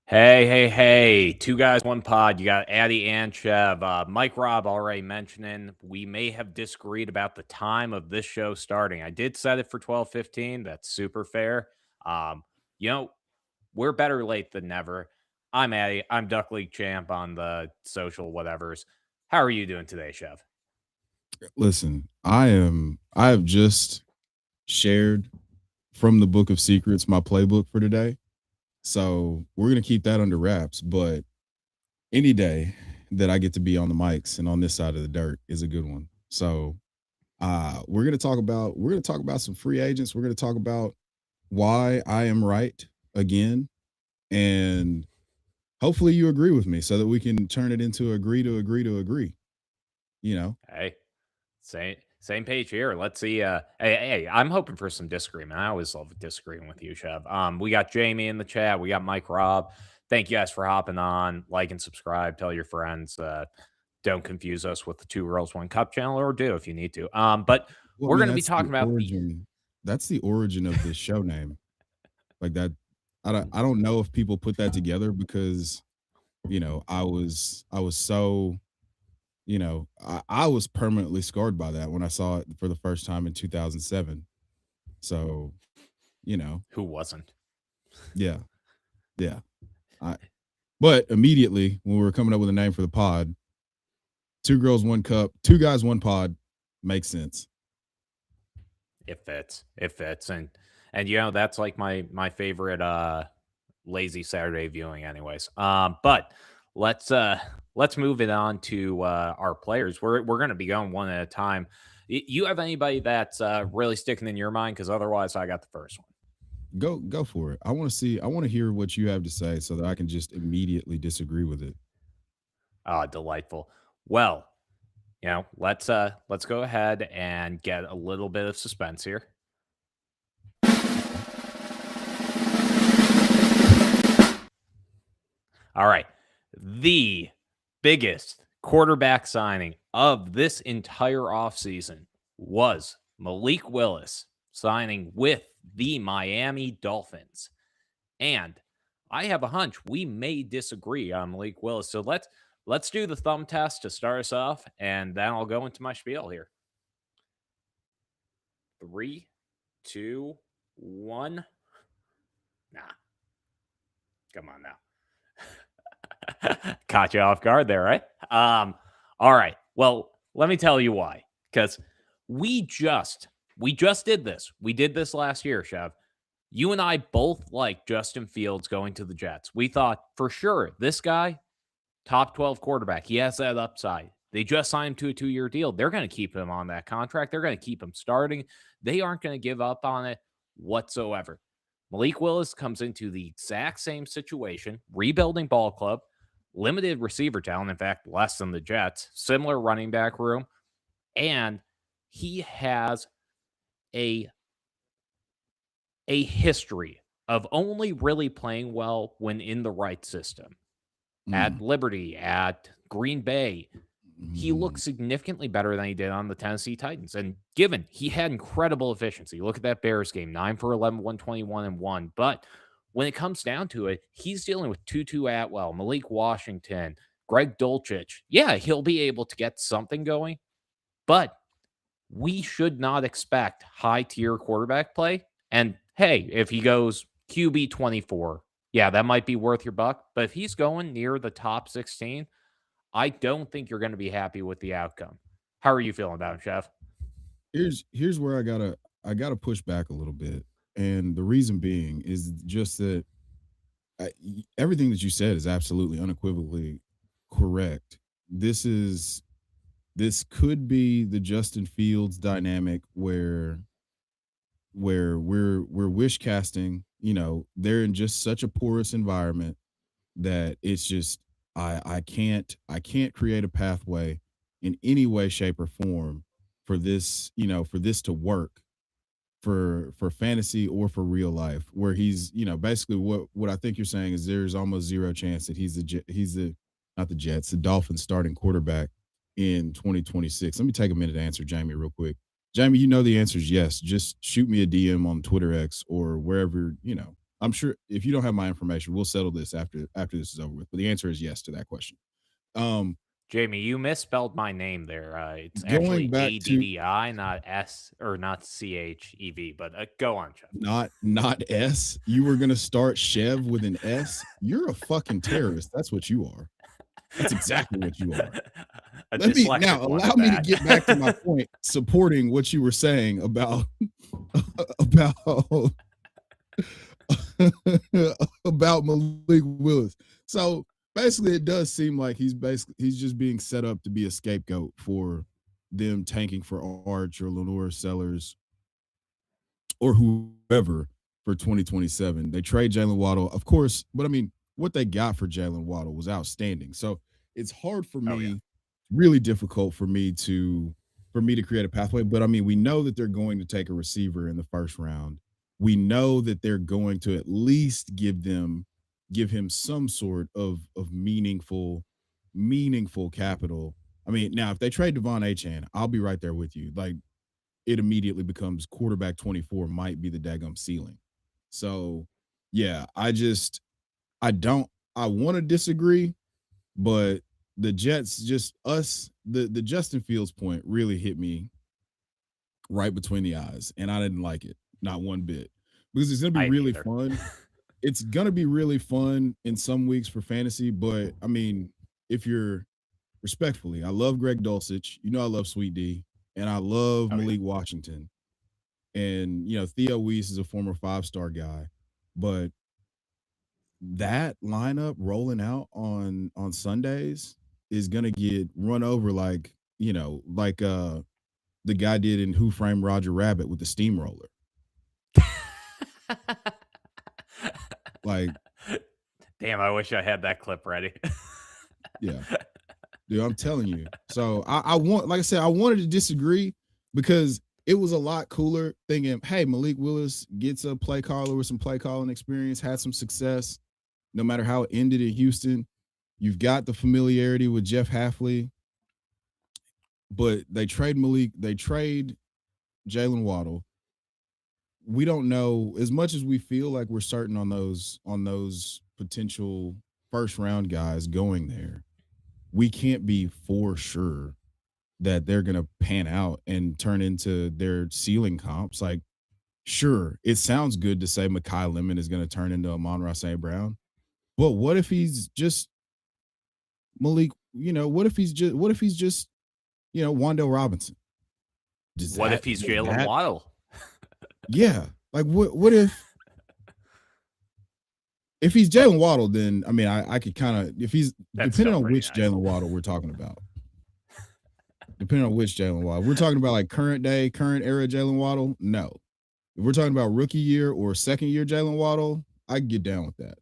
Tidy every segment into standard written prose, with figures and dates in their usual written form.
Hey. Two guys, one pod. You got Addy and Chev. Mike Rob already mentioning we may have disagreed about the time of this show starting. I did set it for 12:15. That's super fair. Um, you know, we're better late than never. I'm Addy. I'm Duck League champ on the social whatevers. How are you doing today, Chev? Listen, I have just shared from the Book of Secrets my playbook for today. So we're gonna keep that under wraps. But any day that I get to be on the mics and on this side of the dirt is a good one. So we're gonna talk about some free agents. We're gonna talk about why I am right again. And hopefully you agree with me so that we can turn it into agree to agree to agree. You know, Hey, same page here. Let's see. Hey, I'm hoping for some disagreement. I always love disagreeing with you, Chev. We got Jamie in the chat. We got Mike Rob. Thank you guys for hopping on. Like and subscribe. Tell your friends. Don't confuse us with the Two Girls One Cup channel, or do if you need to. But well, I we're mean going to be talking about the. that's the origin of this show name. Like that I don't know if people put that together because, I was so, I was permanently scarred by that when I saw it for the first time in 2007. So, you know, Who wasn't? yeah. Yeah. I but immediately when we were coming up with a name for the pod, two girls, one cup, two guys, one pod makes sense. It fits. It fits. And that's like my favorite lazy Saturday viewing anyways. But let's uh let's move it on to our players. We're gonna be going one at a time. You have anybody that's really sticking in your mind? Because otherwise I got the first one. Go for it. I want to hear what you have to say so that I can just immediately disagree with it. Ah, delightful. Well, let's go ahead and get a little bit of suspense here. Okay. All right. The biggest quarterback signing of this entire offseason was Malik Willis signing with the Miami Dolphins. And I have a hunch we may disagree on Malik Willis. So let's do the thumb test to start us off, and then I'll go into my spiel here. Three, two, one. Nah, come on now. Caught you off guard there, right? All right. Well, let me tell you why. Because we just we just did this. We did this last year, Chev. You and I both like Justin Fields going to the Jets. We thought for sure this guy, top 12 quarterback, he has that upside. They just signed him to a 2-year deal. They're going to keep him on that contract. They're going to keep him starting. They aren't going to give up on it whatsoever. Malik Willis comes into the exact same situation, rebuilding ball club, limited receiver talent, in fact, less than the Jets, similar running back room, and he has a a history of only really playing well when in the right system. At Mm, Liberty, at Green Bay, he mm, looks significantly better than he did on the Tennessee Titans. And given he had incredible efficiency, look at that Bears game 9 for 11, 121 and 1. But when it comes down to it, he's dealing with Tutu Atwell, Malik Washington, Greg Dulcich. Yeah, he'll be able to get something going, but we should not expect high tier quarterback play. And hey, if he goes QB 24, yeah, that might be worth your buck. But if he's going near the top 16, I don't think you're going to be happy with the outcome. How are you feeling about him, Chef? here's where I gotta push back a little bit, and the reason being is just that everything that you said is absolutely unequivocally correct. This could be the Justin Fields dynamic where we're wish casting. They're in just such a porous environment that it's just I can't create a pathway in any way, shape, or form for this to work for fantasy or for real life. Where he's basically what I think you're saying is there's almost zero chance that he's the not the Jets, the Dolphins starting quarterback in 2026. Let me take a minute to answer Jamie real quick. Jamie, the answer is yes. Just shoot me a DM on Twitter X or wherever. I'm sure if you don't have my information, we'll settle this after this is over with. But the answer is yes to that question. Um, Jamie, you misspelled my name there. It's going actually back to ADDI, not S or not CHEV. But go on, Jeff. not S. You were gonna start Chev with an S. You're a fucking terrorist. That's what you are. That's exactly what you are. A Let me now dyslexic one allow at me to that. get back to my point, supporting what you were saying about about about Malik Willis. So basically, it does seem like he's just being set up to be a scapegoat for them tanking for Arch or Lenore Sellers or whoever for 2027. They trade Jalen Waddle, of course, but I mean, what they got for Jalen Waddle was outstanding. So it's hard for Oh yeah. me, really difficult for me to create a pathway. But I mean, we know that they're going to take a receiver in the first round. We know that they're going to at least give him some sort of meaningful capital. I mean, now if they trade Devon Achan, I'll be right there with you. Like it immediately becomes quarterback 24 might be the daggum ceiling. So, yeah, I don't I want to disagree, but the Jets just us the Justin Fields point really hit me right between the eyes and I didn't like it not one bit because it's going to be I didn't really either. fun. It's going to be really fun in some weeks for fantasy, but I mean, if you're respectfully, I love Greg Dulcich, I love Sweet D, and I love Oh yeah. Malik Washington. And Theo Weiss is a former 5-star guy, but that lineup rolling out on Sundays is gonna get run over like the guy did in Who Framed Roger Rabbit with the steamroller. Like, Damn, I wish I had that clip ready. yeah, dude, I'm telling you. So I want, like I said, I wanted to disagree because it was a lot cooler thinking, hey, Malik Willis gets a play caller with some play calling experience, had some success, no matter how it ended in Houston. You've got the familiarity with Jeff Halfley, but they trade Jalen Waddle. We don't know as much as we feel like we're certain on those potential first round guys going there. We can't be for sure that they're going to pan out and turn into their ceiling comps. Like, sure, it sounds good to say Mekhi Lemon is going to turn into Amon-Ra St. Brown, but what if he's just Malik? What if he's just Wandale Robinson? Does What if that he's does Jalen that Waddle? yeah? Like what if he's Jalen Waddle? Then I mean, I could kind of if he's That's depending still on pretty which nice. Jalen Waddle we're talking about. Depending on which Jalen Waddle we're talking about, like current day, current era Jalen Waddle. No, if we're talking about rookie year or second year Jalen Waddle, I can get down with that.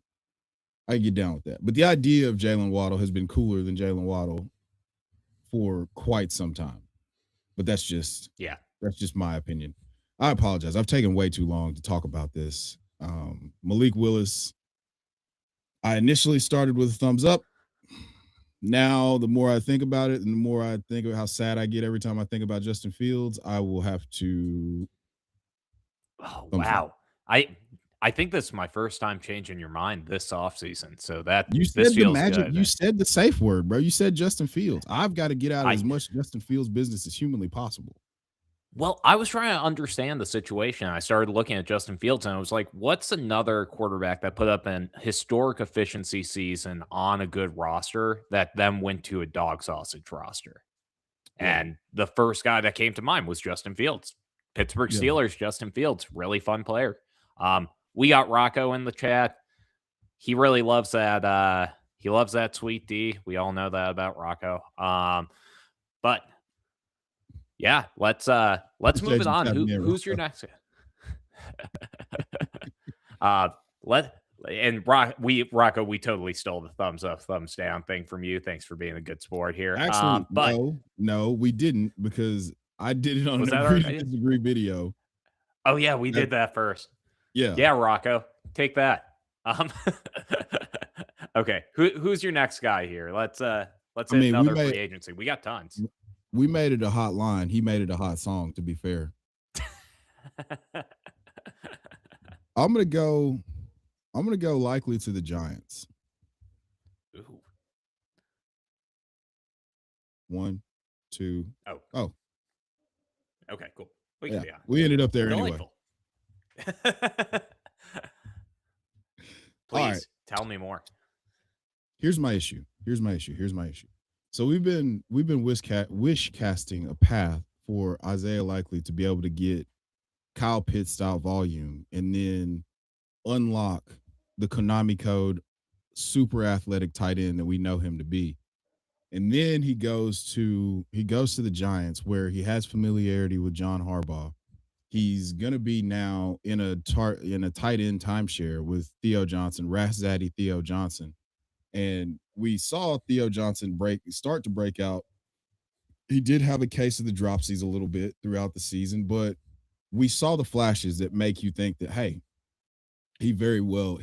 I can get down with that. But the idea of Jalen Waddle has been cooler than Jalen Waddle for quite some time. But Yeah. that's just my opinion. I apologize. I've taken way too long to talk about this. Malik Willis, I initially started with a thumbs up. Now, the more I think about it and the more I think of how sad I get every time I think about Justin Fields, I will have to Oh thumbs down. wow. I think this is my first time changing your mind this offseason. So that You this said the feels magic, good. you said the safe word, bro. You said Justin Fields. I've got to get out of I as much Justin Fields business as humanly possible. Well, I was trying to understand the situation. I started looking at Justin Fields and I was like, what's another quarterback that put up an historic efficiency season on a good roster that then went to a dog sausage roster? Yeah. And the first guy that came to mind was Justin Fields. Pittsburgh Yeah. Steelers, Justin Fields, really fun player. We got Rocco in the chat. He really loves that. He loves that sweet D. We all know that about Rocco. But yeah, let's move Appreciate it you on. tapping in, Who's your Rocco. next? uh, let and Rocco, we totally stole the thumbs up, thumbs down thing from you. Thanks for being a good sport here. Actually, But no, we didn't because I did it on was an that agree our? to disagree video. Oh yeah, we That did that first. yeah. Yeah, Rocco, take that. Um, okay, who's your next guy here? Let's I hit mean, another free agency. We got tons. we made it a hot line. He made it a hot song, to be fair. I'm gonna go. I'm gonna go likely to the Giants. Ooh. One, two. Oh, Oh, okay, cool. We can yeah. be on. We ended up there anyway. Delightful. All right. Please tell me more. Here's my issue. Here's my issue. So we've been wish casting a path for Isaiah Likely to be able to get Kyle Pitts style volume and then unlock the Konami code super athletic tight end that we know him to be. And then he goes to the Giants where he has familiarity with John Harbaugh. He's gonna be now in a tight end timeshare with Theo Johnson, Ras Zaddy Theo Johnson. And we saw Theo Johnson start to break out. He did have a case of the dropsies a little bit throughout the season, but we saw the flashes that make you think that, hey, he very well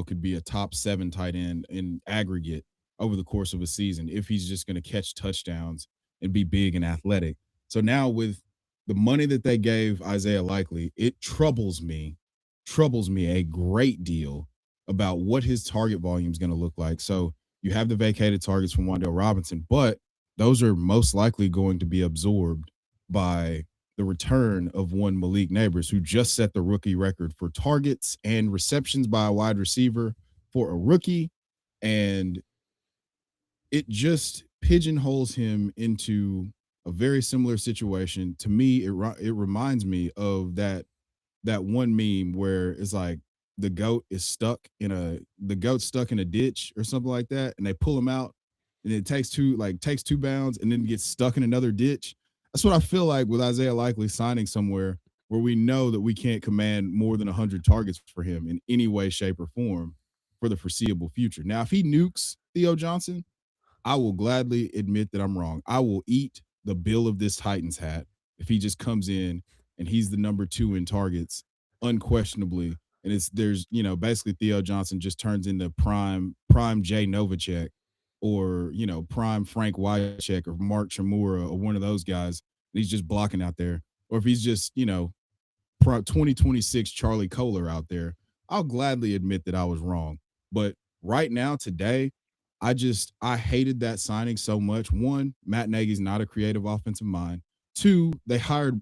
could be a top 7 tight end in aggregate over the course of a season if he's just going to catch touchdowns and be big and athletic. So now with the money that they gave Isaiah Likely, it troubles me a great deal about what his target volume is going to look like. So you have the vacated targets from Wandale Robinson, but those are most likely going to be absorbed by the return of one Malik Neighbors, who just set the rookie record for targets and receptions by a wide receiver for a rookie. And it just pigeonholes him into a very similar situation. To me, it reminds me of that one meme where it's like the goat's stuck in a ditch or something like that, and they pull him out, and it takes two bounds, and then gets stuck in another ditch. That's what I feel like with Isaiah Likely signing somewhere where we know that we can't command more than 100 targets for him in any way, shape, or form for the foreseeable future. Now, if he nukes Theo Johnson, I will gladly admit that I'm wrong. I will eat the bill of this Titans hat if he just comes in and he's the number 2 in targets unquestionably. And there's basically Theo Johnson just turns into prime Jay Novacek or prime Frank Wycheck or Mark Chmura or one of those guys. And he's just blocking out there. Or if he's just 2026 Charlie Kohler out there, I'll gladly admit that I was wrong. But right now, today, I hated that signing so much. One, Matt Nagy's not a creative offensive mind. Two, they hired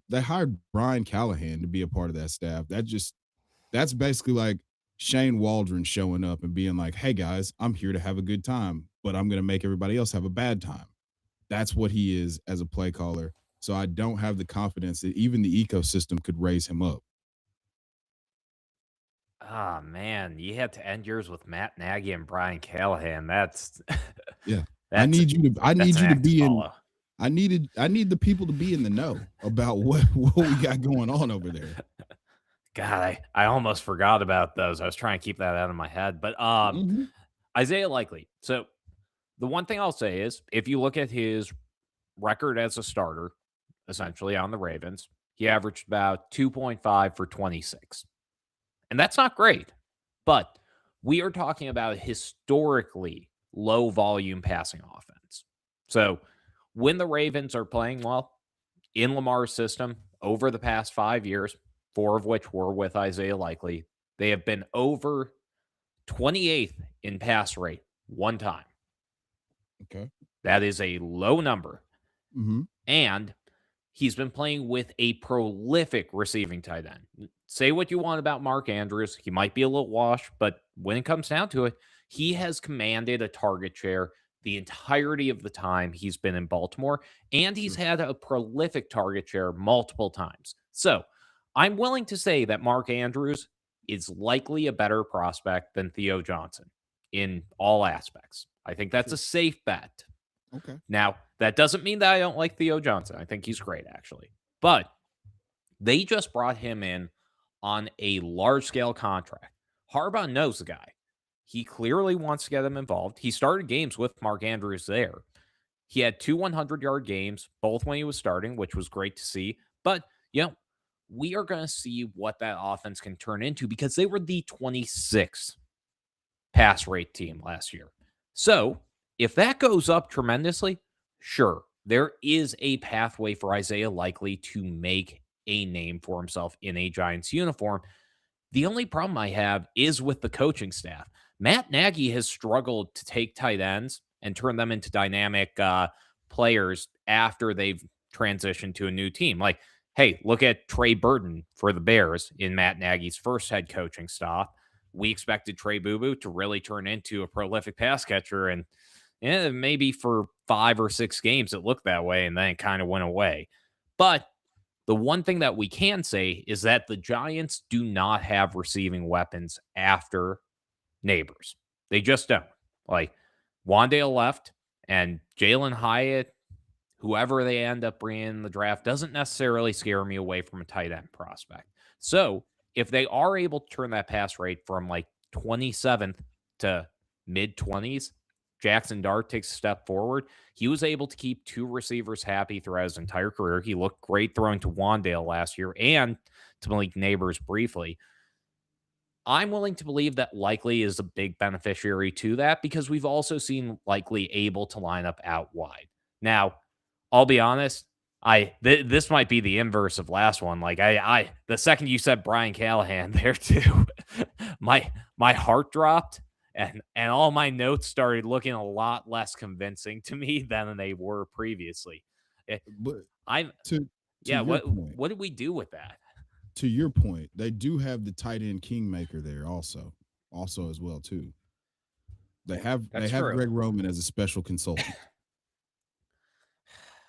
Brian Callahan to be a part of that staff. That's basically like Shane Waldron showing up and being like, "Hey guys, I'm here to have a good time, but I'm going to make everybody else have a bad time." That's what he is as a play caller. So I don't have the confidence that even the ecosystem could raise him up. Ah, man, you had to end yours with Matt Nagy and Brian Callahan. That's Yeah. I that's need you to I that's need an you to act to be in follow. I need the people to be in the know about what we got going on over there. God, I almost forgot about those. I was trying to keep that out of my head. But Mhm. Isaiah Likely. So the one thing I'll say is if you look at his record as a starter, essentially on the Ravens, he averaged about 2.5 for 26. And that's not great. But we are talking about historically low volume passing offense. So when the Ravens are playing well in Lamar's system over the past 5 years, 4 of which were with Isaiah Likely, they have been over 28th in pass rate one time. Okay. That is a low number. Mhm. And he's been playing with a prolific receiving tight end. Say what you want about Mark Andrews. He might be a little washed, but when it comes down to it, he has commanded a target share the entirety of the time he's been in Baltimore, and he's Sure. had a prolific target share multiple times. So I'm willing to say that Mark Andrews is likely a better prospect than Theo Johnson in all aspects. I think that's a Sure. safe bet. Okay. Now, that doesn't mean that I don't like Theo Johnson. I think he's great, actually. But they just brought him in on a large scale contract. Harbaugh knows the guy. He clearly wants to get him involved. He started games with Mark Andrews there. He had 2 100-yard games, both when he was starting, which was great to see. But, we are going to see what that offense can turn into because they were the 26th pass rate team last year. So if that goes up tremendously, sure, there is a pathway for Isaiah Likely to make a name for himself in a Giants uniform. The only problem I have is with the coaching staff. Matt Nagy has struggled to take tight ends and turn them into dynamic players after they've transitioned to a new team. Like, hey, look at Trey Burton for the Bears in Matt Nagy's first head coaching stop. We expected Trey Boo Boo to really turn into a prolific pass catcher, and maybe for 5 or 6 games it looked that way, and then it kind of went away. But the one thing that we can say is that the Giants do not have receiving weapons after Neighbors. They just don't. Like, Wandale left, and Jalen Hyatt, whoever they end up bringing in the draft, doesn't necessarily scare me away from a tight end prospect. So if they are able to turn that pass rate from like 27th to mid 20s, Jackson Dart takes a step forward. He was able to keep two receivers happy throughout his entire career. He looked great throwing to Wandale last year and to Malik Neighbors briefly. I'm willing to believe that Likely is a big beneficiary to that because we've also seen Likely able to line up out wide. Now, I'll be honest, this might be the inverse of last one. Like I the second you said Brian Callahan there too, my heart dropped and all my notes started looking a lot less convincing to me than they were previously. Eh, But I'm to to yeah, your point, what did we do with that? they do have the tight end kingmaker there also as well too. They That's have true. Greg Roman as a special consultant.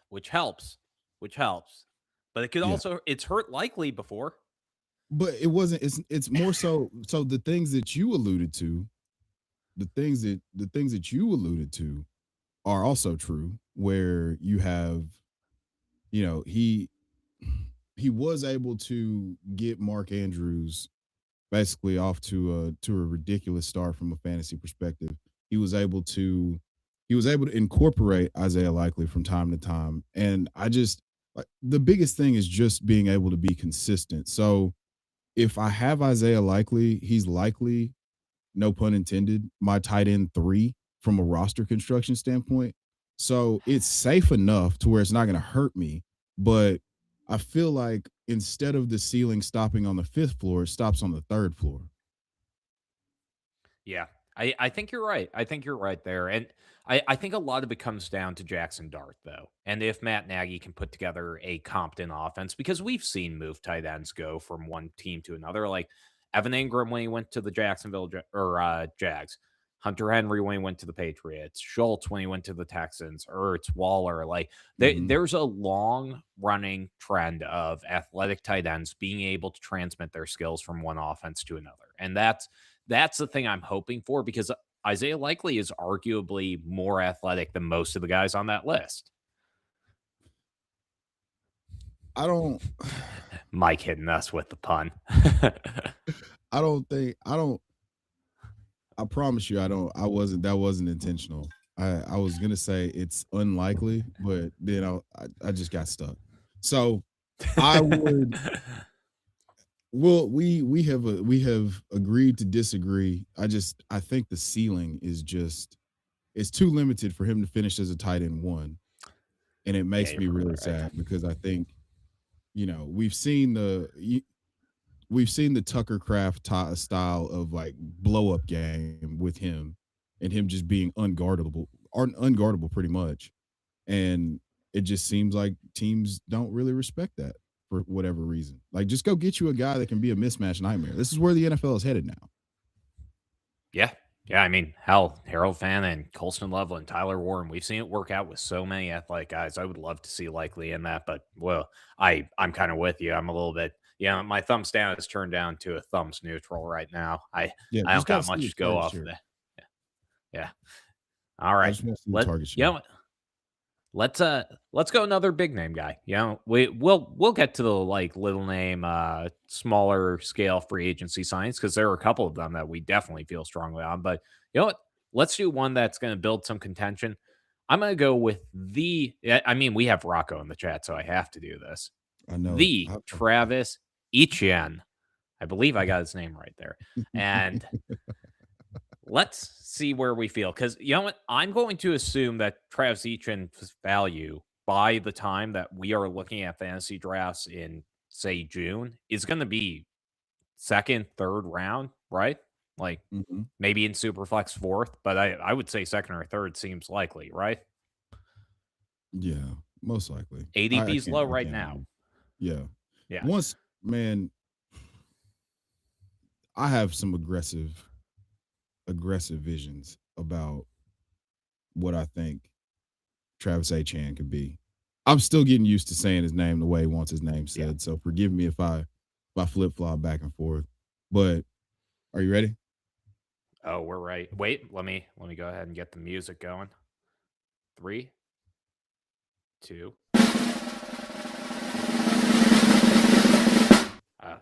Which helps, which helps. But it could Yeah. also it's hurt Likely before. But it wasn't it's more so the things that you alluded to, the things that you alluded to are also true where you have, you know, he was able to get Mark Andrews basically off to a ridiculous start from a fantasy perspective. He was able to he was able to incorporate Isaiah Likely from time to time, and I just like the biggest thing is just being able to be consistent. So if I have Isaiah Likely, he's likely, no pun intended, my tight end three from a roster construction standpoint. So it's safe enough to where it's not going to hurt me. But I feel like instead of the ceiling stopping on the fifth floor, it stops on the third floor. Yeah. I think you're right. I think you're right there. And I think a lot of it comes down to Jackson Dart, though. And if Matt Nagy can put together a competent offense, because we've seen move tight ends go from one team to another, like Evan Ingram when he went to the Jags, Hunter Henry when he went to the Patriots, Schultz when he went to the Texans, Ertz, Waller. Like Hmm. there's a long running trend of athletic tight ends being able to transmit their skills from one offense to another. And that's the thing I'm hoping for because Isaiah Likely is arguably more athletic than most of the guys on that list. I don't Mike hitting us with the pun. I don't think I don't I promise you I wasn't that wasn't intentional. I was gonna say it's unlikely, but then I just got stuck. So I would well, we have agreed to disagree. I think the ceiling is just it's too limited for him to finish as a tight end one, and it Yeah, makes you're me probably really right. sad because I think we've seen the Tucker Craft style of like blow up game with him, and him just being unguardable pretty much, and it just seems like teams don't really respect that for whatever reason. Like, just go get you a guy that can be a mismatch nightmare. This is where the NFL is headed now. Yeah. Yeah, I mean, hell, Harold Fannin, Colston Loveland, Tyler Warren, we've seen it work out with so many athletic guys. I would love to see Likely in that, but well, I'm kind of with you. I'm a little bit, yeah, my thumbs down is turned down to a thumbs neutral right now. Yeah, I don't just got to got see the much to go target off of share. that. Yeah. All I right. just want to see the Let target you share. know what? Let's go another big name guy. You know, we'll get to the like little name, smaller scale free agency signs because there are a couple of them that we definitely feel strongly on. But you know what? Let's do one that's going to build some contention. I'm going to go with I mean, we have Rocco in the chat, so I have to do this. I know it. The Travis Etienne. I believe I got his name right there. And let's see where we feel because you know what? I'm going to assume that Travis Etienne's value by the time that we are looking at fantasy drafts in say June is going to be second, third round, right? Like Mhm. maybe in Superflex fourth, but I would say second or third seems likely, right? Yeah, most likely. I ADP's can't low I right can't now. argue. Yeah. Yeah. Once man, I have some aggressive visions about what I think Travis Chan could be. I'm still getting used to saying his name the way he wants his name Yeah. said, so forgive me if I flip flop back and forth. But are you ready? Oh, we're right. Wait, let me go ahead and get the music going. Three, two. Uh,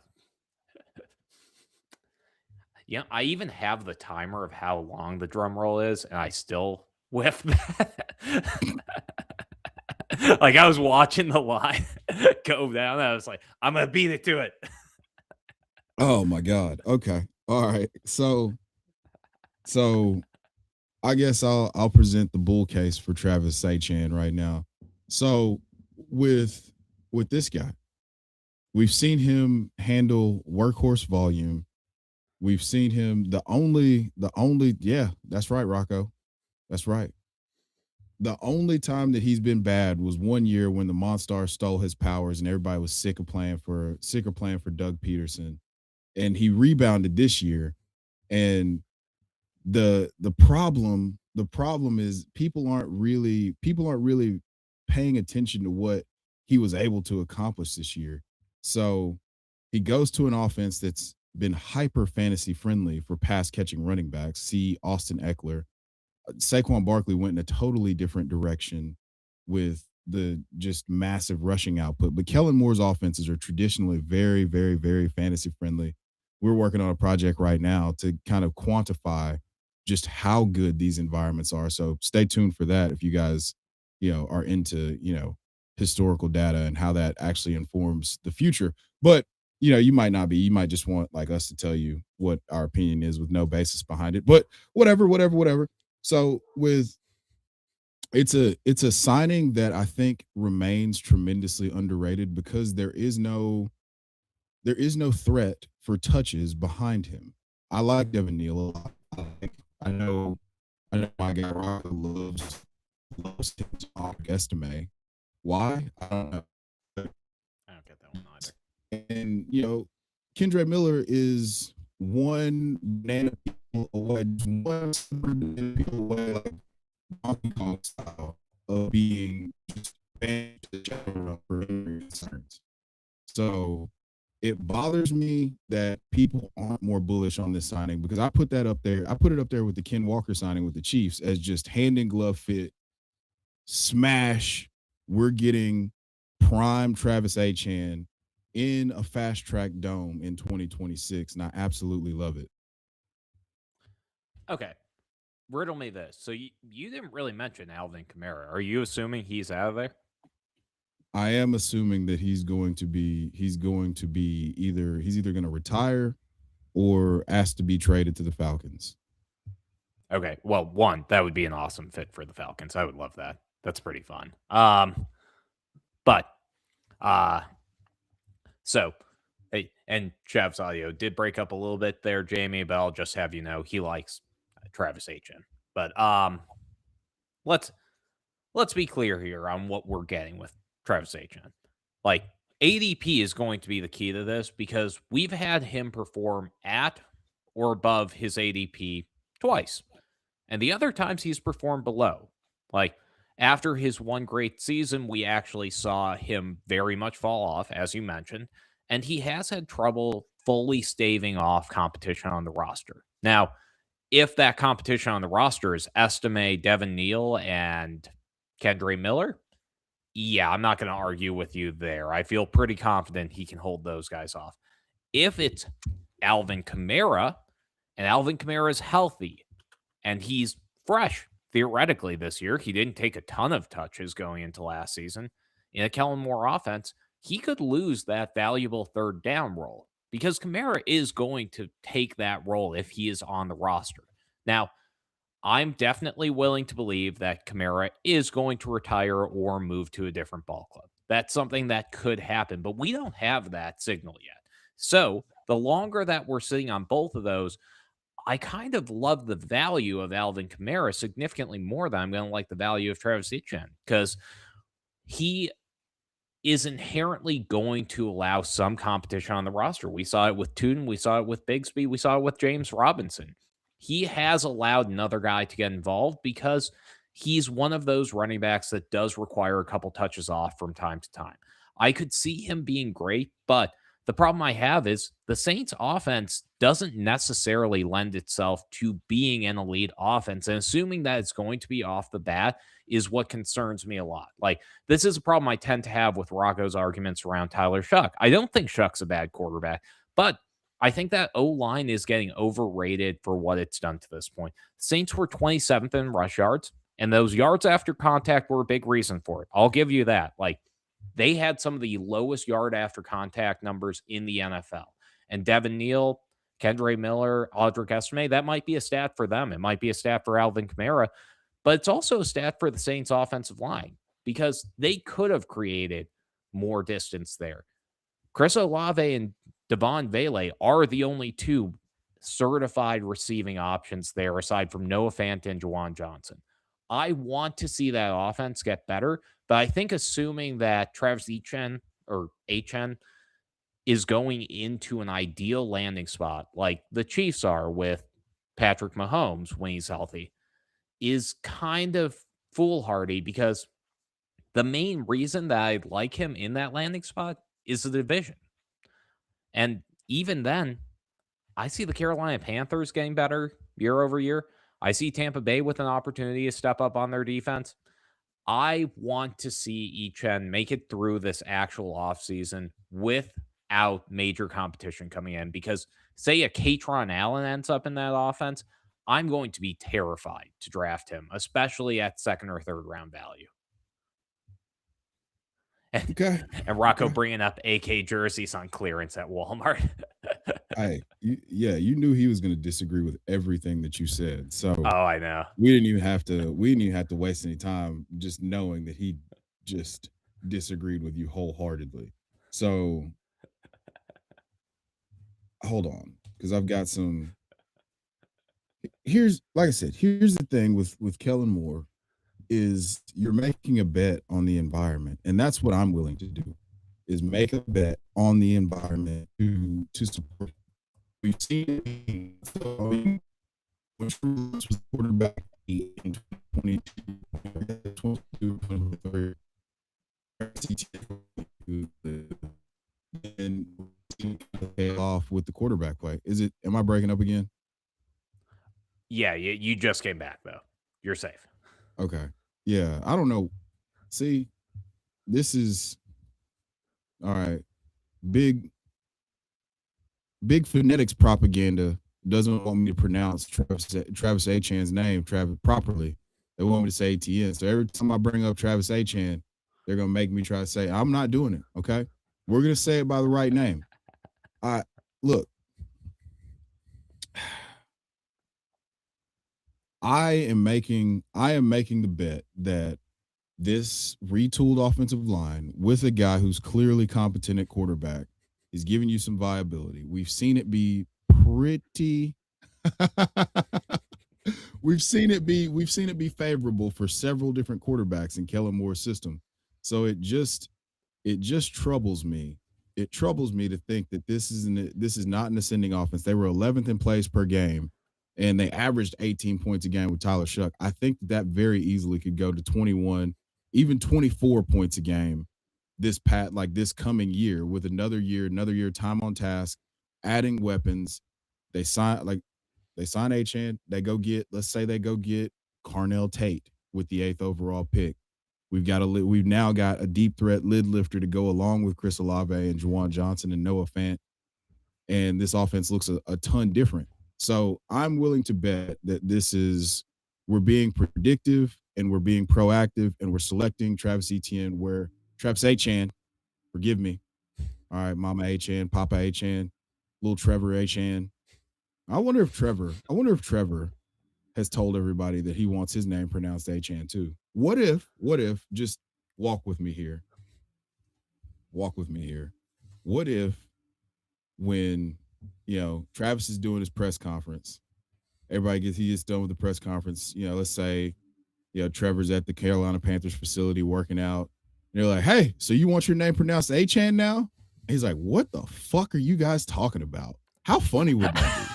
yeah, I even have the timer of how long the drum roll is, and I still whiff that. Like I was watching the line go down, and I was like, I'm gonna beat it to it. Oh my god. Okay. All right. So I guess I'll present the bull case for Travis Chan right now. So with with this guy, we've seen him handle workhorse volume. We've seen him the only yeah, that's right, Rocco. That's right. The only time that he's been bad was one year when the Monstars stole his powers and everybody was sick of playing for Doug Peterson. And he rebounded this year. And the problem is people aren't really paying attention to what he was able to accomplish this year. So he goes to an offense that's been hyper fantasy friendly for pass catching running backs. See Austin Eckler. Saquon Barkley went in a totally different direction with the just massive rushing output. But Kellen Moore's offenses are traditionally very, very, very fantasy friendly. We're working on a project right now to kind of quantify just how good these environments are. So stay tuned for that if you guys, are into, historical data and how that actually informs the future. But you might not be. You might just want like us to tell you what our opinion is with no basis behind it. But whatever, whatever, whatever. So with it's a signing that I think remains tremendously underrated because there is no threat for touches behind him. I like Devin Neal a lot. I know I know my guy Rocker loves him to estimate. Why? I don't know. I don't get that one either. And Kendra Miller is one banana peel away, just one banana peel away, like Donkey Kong style of being just banned to the channel for injury concerns. So it bothers me that people aren't more bullish on this signing because I put that up there. I put it up there with the Ken Walker signing with the Chiefs as just hand in glove fit, smash. We're getting prime Travis Chan in a fast track dome in 2026, and I absolutely love it. Okay, riddle me this. So you didn't really mention Alvin Kamara. Are you assuming he's out of there? I am assuming that he's going to be he's either going to retire or asked to be traded to the Falcons. Okay. Well, one, that would be an awesome fit for the Falcons. I would love that. That's pretty fun. But uh so hey, and Chav's audio did break up a little bit there, Jamie, but I'll just have you know he likes Travis Etienne. But let's let's be clear here on what we're getting with Travis Etienne. Like ADP is going to be the key to this because we've had him perform at or above his ADP twice. And the other times he's performed below. Like after his one great season, we actually saw him very much fall off, as you mentioned, and he has had trouble fully staving off competition on the roster. Now, if that competition on the roster is Estime, Devin Neal, and Kendra Miller, yeah, I'm not going to argue with you there. I feel pretty confident he can hold those guys off. If it's Alvin Kamara, and Alvin Kamara is healthy, and he's fresh theoretically this year. He didn't take a ton of touches going into last season. In a Kellen Moore offense, he could lose that valuable third down role because Kamara is going to take that role if he is on the roster. Now, I'm definitely willing to believe that Kamara is going to retire or move to a different ball club. That's something that could happen, but we don't have that signal yet. So the longer that we're sitting on both of those, I kind of love the value of Alvin Kamara significantly more than I'm going to like the value of Travis Etienne because he is inherently going to allow some competition on the roster. We saw it with Tootin, we saw it with Bigsby, we saw it with James Robinson. He has allowed another guy to get involved because he's one of those running backs that does require a couple touches off from time to time. I could see him being great, but the problem I have is the Saints offense doesn't necessarily lend itself to being an elite offense. And assuming that it's going to be off the bat is what concerns me a lot. Like, this is a problem I tend to have with Rocco's arguments around Tyler Shuck. I don't think Shuck's a bad quarterback, but I think that O line is getting overrated for what it's done to this point. Saints were 27th in rush yards, and those yards after contact were a big reason for it. I'll give you that. Like, they had some of the lowest yard after contact numbers in the NFL. And Devin Neal, Kendre Miller, Audric Estime, that might be a stat for them. It might be a stat for Alvin Kamara, but it's also a stat for the Saints offensive line because they could have created more distance there. Chris Olave and Devon Vele are the only two certified receiving options there, aside from Noah Fant and Juwan Johnson. I want to see that offense get better, but I think assuming that Travis Etienne or HN is going into an ideal landing spot, like the Chiefs are with Patrick Mahomes when he's healthy, is kind of foolhardy because the main reason that I like him in that landing spot is the division. And even then, I see the Carolina Panthers getting better year over year. I see Tampa Bay with an opportunity to step up on their defense. I want to see Etienne make it through this actual offseason without major competition coming in because, say, a Katron Allen ends up in that offense, I'm going to be terrified to draft him, especially at second or third round value. And, Okay. and Rocco Okay. bringing up AK jerseys on clearance at Walmart. Yeah, you knew he was going to disagree with everything that you said. So Oh, I know. we didn't even have to waste any time just knowing that he just disagreed with you wholeheartedly. So hold on, because I've got some. Here's like I said. Here's the thing with Kellen Moore is you're making a bet on the environment, and that's what I'm willing to do. Is make a bet on the environment to support. We've seen it, which was quarterback in 2022, 23, and pay off with the quarterback play. Is it? Am I breaking up again? Yeah, you just came back, though. You're safe. Okay. Yeah, I don't know. See, this is all right. Big big phonetics propaganda doesn't want me to pronounce Travis Achan's name Travis properly. They want me to say ATN. So every time I bring up Travis Achan, they're gonna make me try to say I'm not doing it. Okay, we're gonna say it by the right name. I look. I am making the bet that this retooled offensive line with a guy who's clearly competent at quarterback is giving you some viability. We've seen it be pretty we've seen it be favorable for several different quarterbacks in Kellen Moore's system. So it just troubles me. It troubles me to think that this is not an ascending offense. They were 11th in plays per game, and they averaged 18 points a game with Tyler Shuck. I think that very easily could go to 21, even 24 points a game this coming year with another year time on task, adding weapons. They sign HN. Let's say they go get Carnell Tate with the 8th overall pick. We've now got a deep threat lid lifter to go along with Chris Olave and Juwan Johnson and Noah Fant, and this offense looks a ton different. So I'm willing to bet that we're being predictive and we're being proactive and we're selecting Travis Etienne where Travis Achan, forgive me. All right, Mama Achan, Papa Achan, little Trevor Achan. I wonder if Trevor has told everybody that he wants his name pronounced Achan too. What if, just walk with me here. Walk with me here. What if when Travis is doing his press conference. He gets done with the press conference. Let's say, Trevor's at the Carolina Panthers facility working out. And they're like, hey, so you want your name pronounced A-Chan now? And he's like, what the fuck are you guys talking about? How funny would that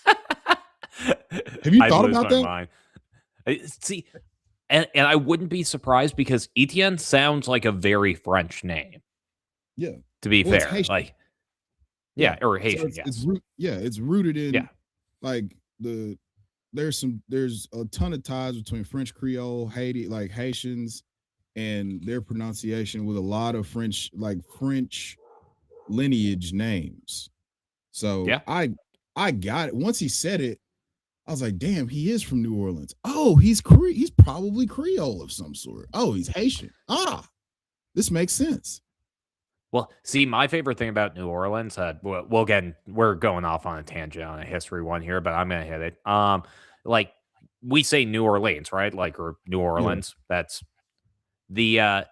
be? Have you I'd thought lose about my that? mind. See, and I wouldn't be surprised because Etienne sounds like a very French name, Yeah. to be Well, it's fair. Haitian. Like, Yeah. yeah, or So Haitian, yes. it's rooted Yeah. in like there's a ton of ties between French Creole, Haiti, like Haitians, and their pronunciation with a lot of French lineage names. So Yeah. I got it. Once he said it, I was like, damn, he is from New Orleans. Oh, he's probably Creole of some sort. Oh, he's Haitian. This makes sense. Well, see, my favorite thing about New Orleans, we're going off on a tangent on a history one here, but I'm gonna hit it. Like we say New Orleans, right? Like or New Yeah. Orleans. That's the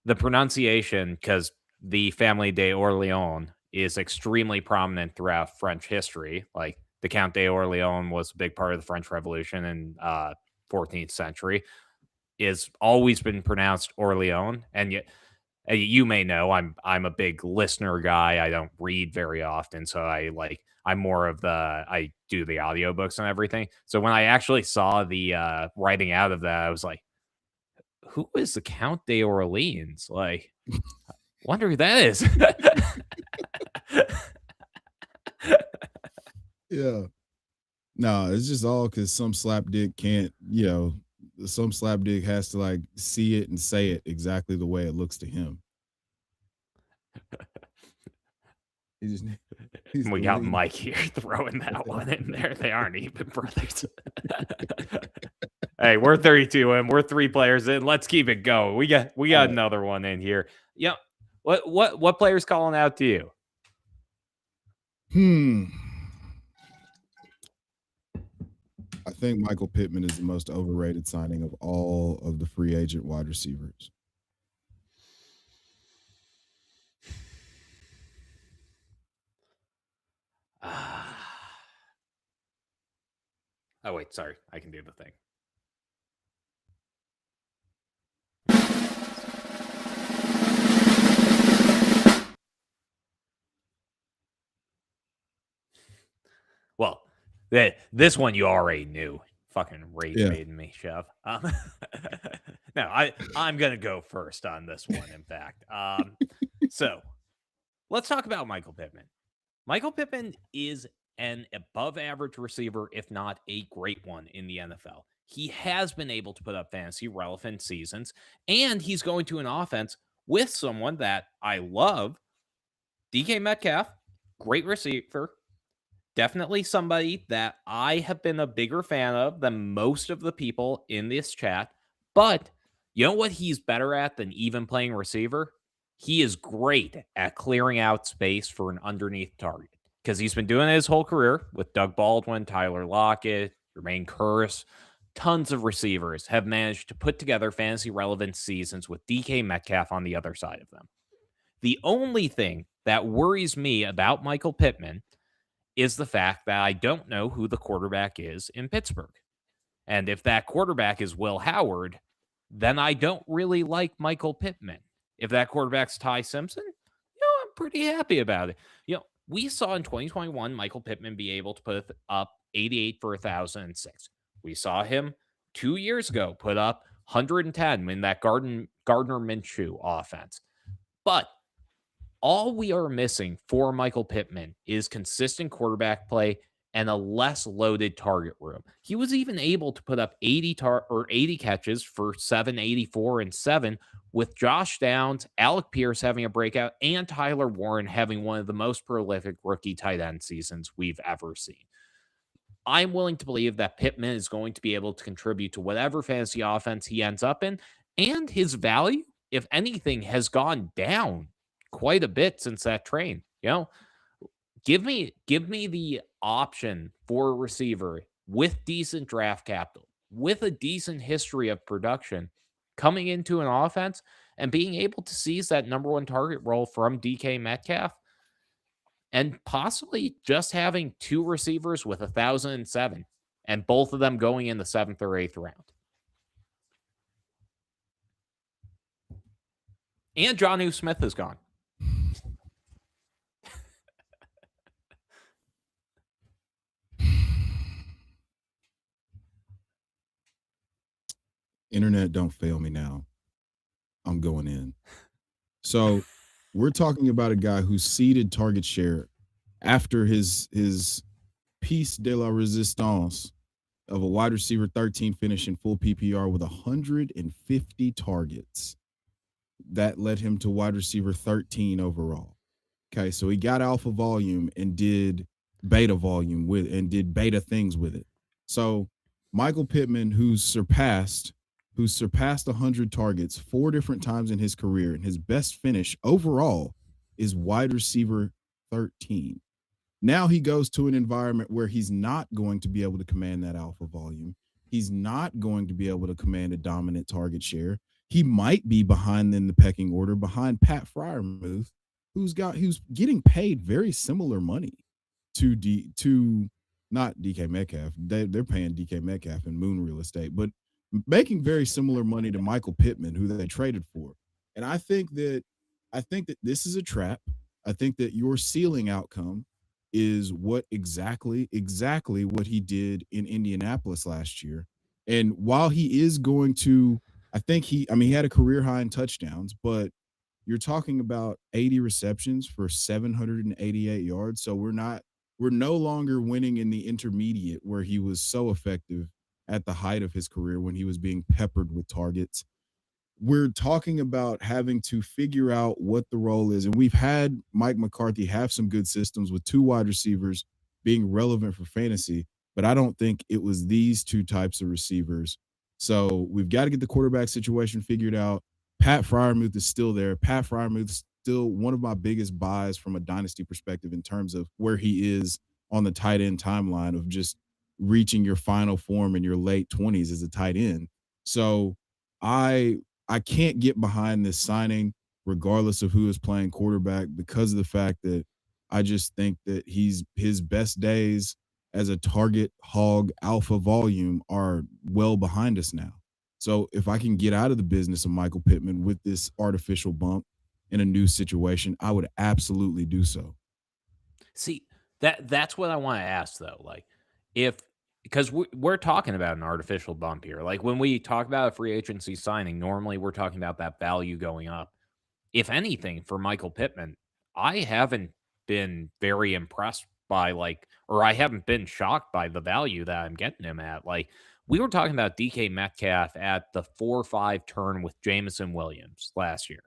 pronunciation because the family de Orleans is extremely prominent throughout French history. Like the Count de Orleans was a big part of the French Revolution in 14th century. Is always been pronounced Orleans, and yet you may know I'm a big listener guy. I don't read very often, so I'm more of the I do the audiobooks and everything. So when I actually saw the writing out of that, I was like, who is the Count de Orleans? Like, wonder who that is. Yeah. No, it's just all because some slapdick can't, some slapdick has to like see it and say it exactly the way it looks to him. He just he's We the got lead. Mike here throwing that one in there. They aren't even brothers. Hey, we're 32 and we're 3 players in. Let's keep it going. We got another one in here. Yeah. What player's calling out to you? Hmm. I think Michael Pittman is the most overrated signing of all of the free agent wide receivers. Oh wait, sorry. I can do the thing. Well, this one you already knew. Fucking rage Yeah. baiting me, Chev. No, I'm gonna go first on this one. In fact, so let's talk about Michael Pittman. Michael Pittman is an above average receiver, if not a great one in the NFL. He has been able to put up fantasy relevant seasons, and he's going to an offense with someone that I love, DK Metcalf, great receiver. Definitely somebody that I have been a bigger fan of than most of the people in this chat. But you know what he's better at than even playing receiver? He is great at clearing out space for an underneath target because he's been doing it his whole career with Doug Baldwin, Tyler Lockett, Jermaine Curse. Tons of receivers have managed to put together fantasy relevant seasons with DK Metcalf on the other side of them. The only thing that worries me about Michael Pittman is the fact that I don't know who the quarterback is in Pittsburgh. And if that quarterback is Will Howard, then I don't really like Michael Pittman. If that quarterback's Ty Simpson, I'm pretty happy about it. We saw in 2021 Michael Pittman be able to put up 88 for 1,006. We saw him 2 years ago put up 110 in that Gardner Minshew offense. But all we are missing for Michael Pittman is consistent quarterback play and a less loaded target room. He was even able to put up 80 catches for 784 and 7 with Josh Downs, Alec Pierce having a breakout, and Tyler Warren having one of the most prolific rookie tight end seasons we've ever seen. I'm willing to believe that Pittman is going to be able to contribute to whatever fantasy offense he ends up in, and his value, if anything, has gone down quite a bit since that train. Give me the option for a receiver with decent draft capital, with a decent history of production, coming into an offense and being able to seize that number one target role from DK Metcalf. and possibly just having two receivers with 1,007 and both of them going in the 7th or 8th round. And Jonnu Smith is gone. Internet, don't fail me now. I'm going in. So we're talking about a guy who seeded target share after his piece de la resistance of a wide receiver 13 finish in full PPR with 150 targets. That led him to wide receiver 13 overall. Okay, so he got alpha volume and did beta volume with and did beta things with it. So Michael Pittman, who's surpassed 100 targets 4 different times in his career, and his best finish overall is wide receiver 13. Now he goes to an environment where he's not going to be able to command that alpha volume. He's not going to be able to command a dominant target share. He might be behind in the pecking order, behind Pat Freiermuth, who's getting paid very similar money to not DK Metcalf. They're paying DK Metcalf in Moon Real Estate, but making very similar money to Michael Pittman, who they traded for. And I think that this is a trap. I think that your ceiling outcome is what exactly what he did in Indianapolis last year. And while he is going to, he had a career high in touchdowns, but you're talking about 80 receptions for 788 yards. So we're no longer winning in the intermediate where he was so effective at the height of his career when he was being peppered with targets. We're talking about having to figure out what the role is. And we've had Mike McCarthy have some good systems with 2 wide receivers being relevant for fantasy, but I don't think it was these 2 types of receivers. So we've got to get the quarterback situation figured out. Pat Freiermuth is still there. Pat Freiermuth is still one of my biggest buys from a dynasty perspective in terms of where he is on the tight end timeline of just reaching your final form in your late 20s as a tight end. So I can't get behind this signing, regardless of who is playing quarterback, because of the fact that I just think that his best days as a target hog alpha volume are well behind us now. So if I can get out of the business of Michael Pittman with this artificial bump in a new situation, I would absolutely do so. See, that's what I want to ask though. Like, if because we're talking about an artificial bump here. Like when we talk about a free agency signing, normally we're talking about that value going up. If anything, for Michael Pittman, I haven't been very impressed by or I haven't been shocked by the value that I'm getting him at. Like we were talking about DK Metcalf at the 4-5 turn with Jameson Williams last year.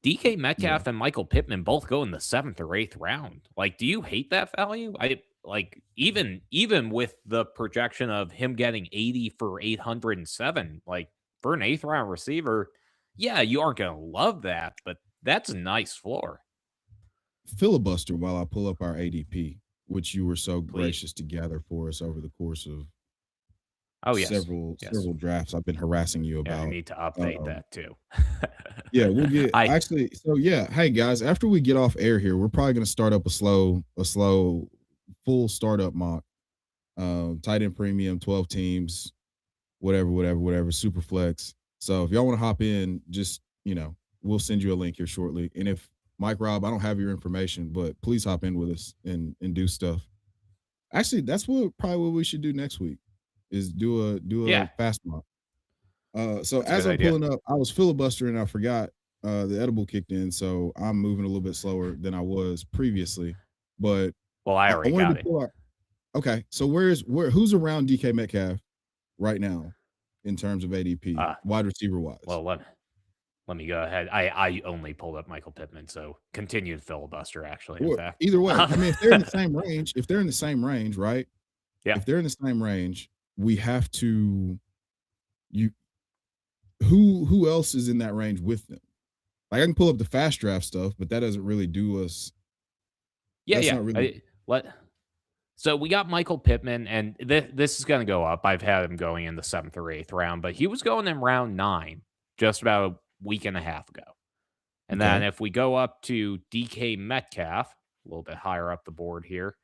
DK Yeah. Metcalf and Michael Pittman both go in the 7th or 8th round. Like, do you hate that value? I like even with the projection of him getting 80 for 807, like for an 8th round receiver, yeah, you aren't gonna love that, but that's a nice floor. Filibuster while I pull up our ADP, which you were so Please. gracious to gather for us over the course of Oh yes. Yes. several drafts I've been harassing you Yeah, I about. need to update Um, that too. yeah, we'll get I actually. So yeah, hey guys, after we get off air here, we're probably going to start up a slow, full startup mock. Tight end premium, 12 teams, whatever, super flex. So if y'all want to hop in, just we'll send you a link here shortly. And if Mike Rob, I don't have your information, but please hop in with us and do stuff. Actually, that's what we should do next week is do a yeah, fast mock. So that's a as good I'm idea. pulling up, I was filibustering. I forgot the edible kicked in, so I'm moving a little bit slower than I was previously. But Well, I I already wanted got to it. pull out. Okay, so who's around DK Metcalf right now in terms of ADP, Uh wide receiver wise? well let me go ahead. I only pulled up Michael Pittman, so continued filibuster actually, in Or fact. either way, I mean, if they're in the same range, right? Yeah. If they're in the same range, we have to you who else is in that range with them? Like I can pull up the fast draft stuff, but that doesn't really do us. Yeah, That's yeah. not really So we got Michael Pittman, and this is going to go up. I've had him going in the 7th or 8th round, but he was going in round 9 just about a week and a half ago. And then Okay. if we go up to DK Metcalf, a little bit higher up the board here,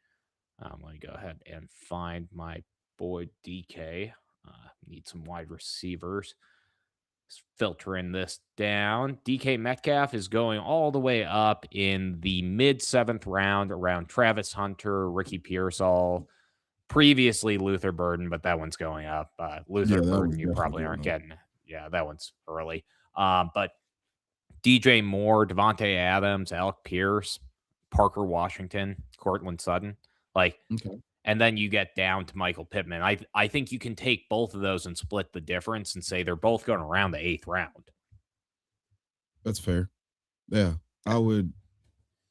let me go ahead and find my boy DK. Need some wide receivers. Just filtering this down. DK Metcalf is going all the way up in the mid seventh round around Travis Hunter, Ricky Pearsall, previously Luther Burden, but that one's going up. Yeah, Luther that was Burden, you definitely probably going aren't up. getting. Yeah, that one's early. But DJ Moore, Devontae Adams, Alec Pierce, Parker Washington, Cortland Sutton, like, Okay. and then you get down to Michael Pittman. I think you can take both of those and split the difference and say they're both going around the eighth round. That's fair. Yeah. I would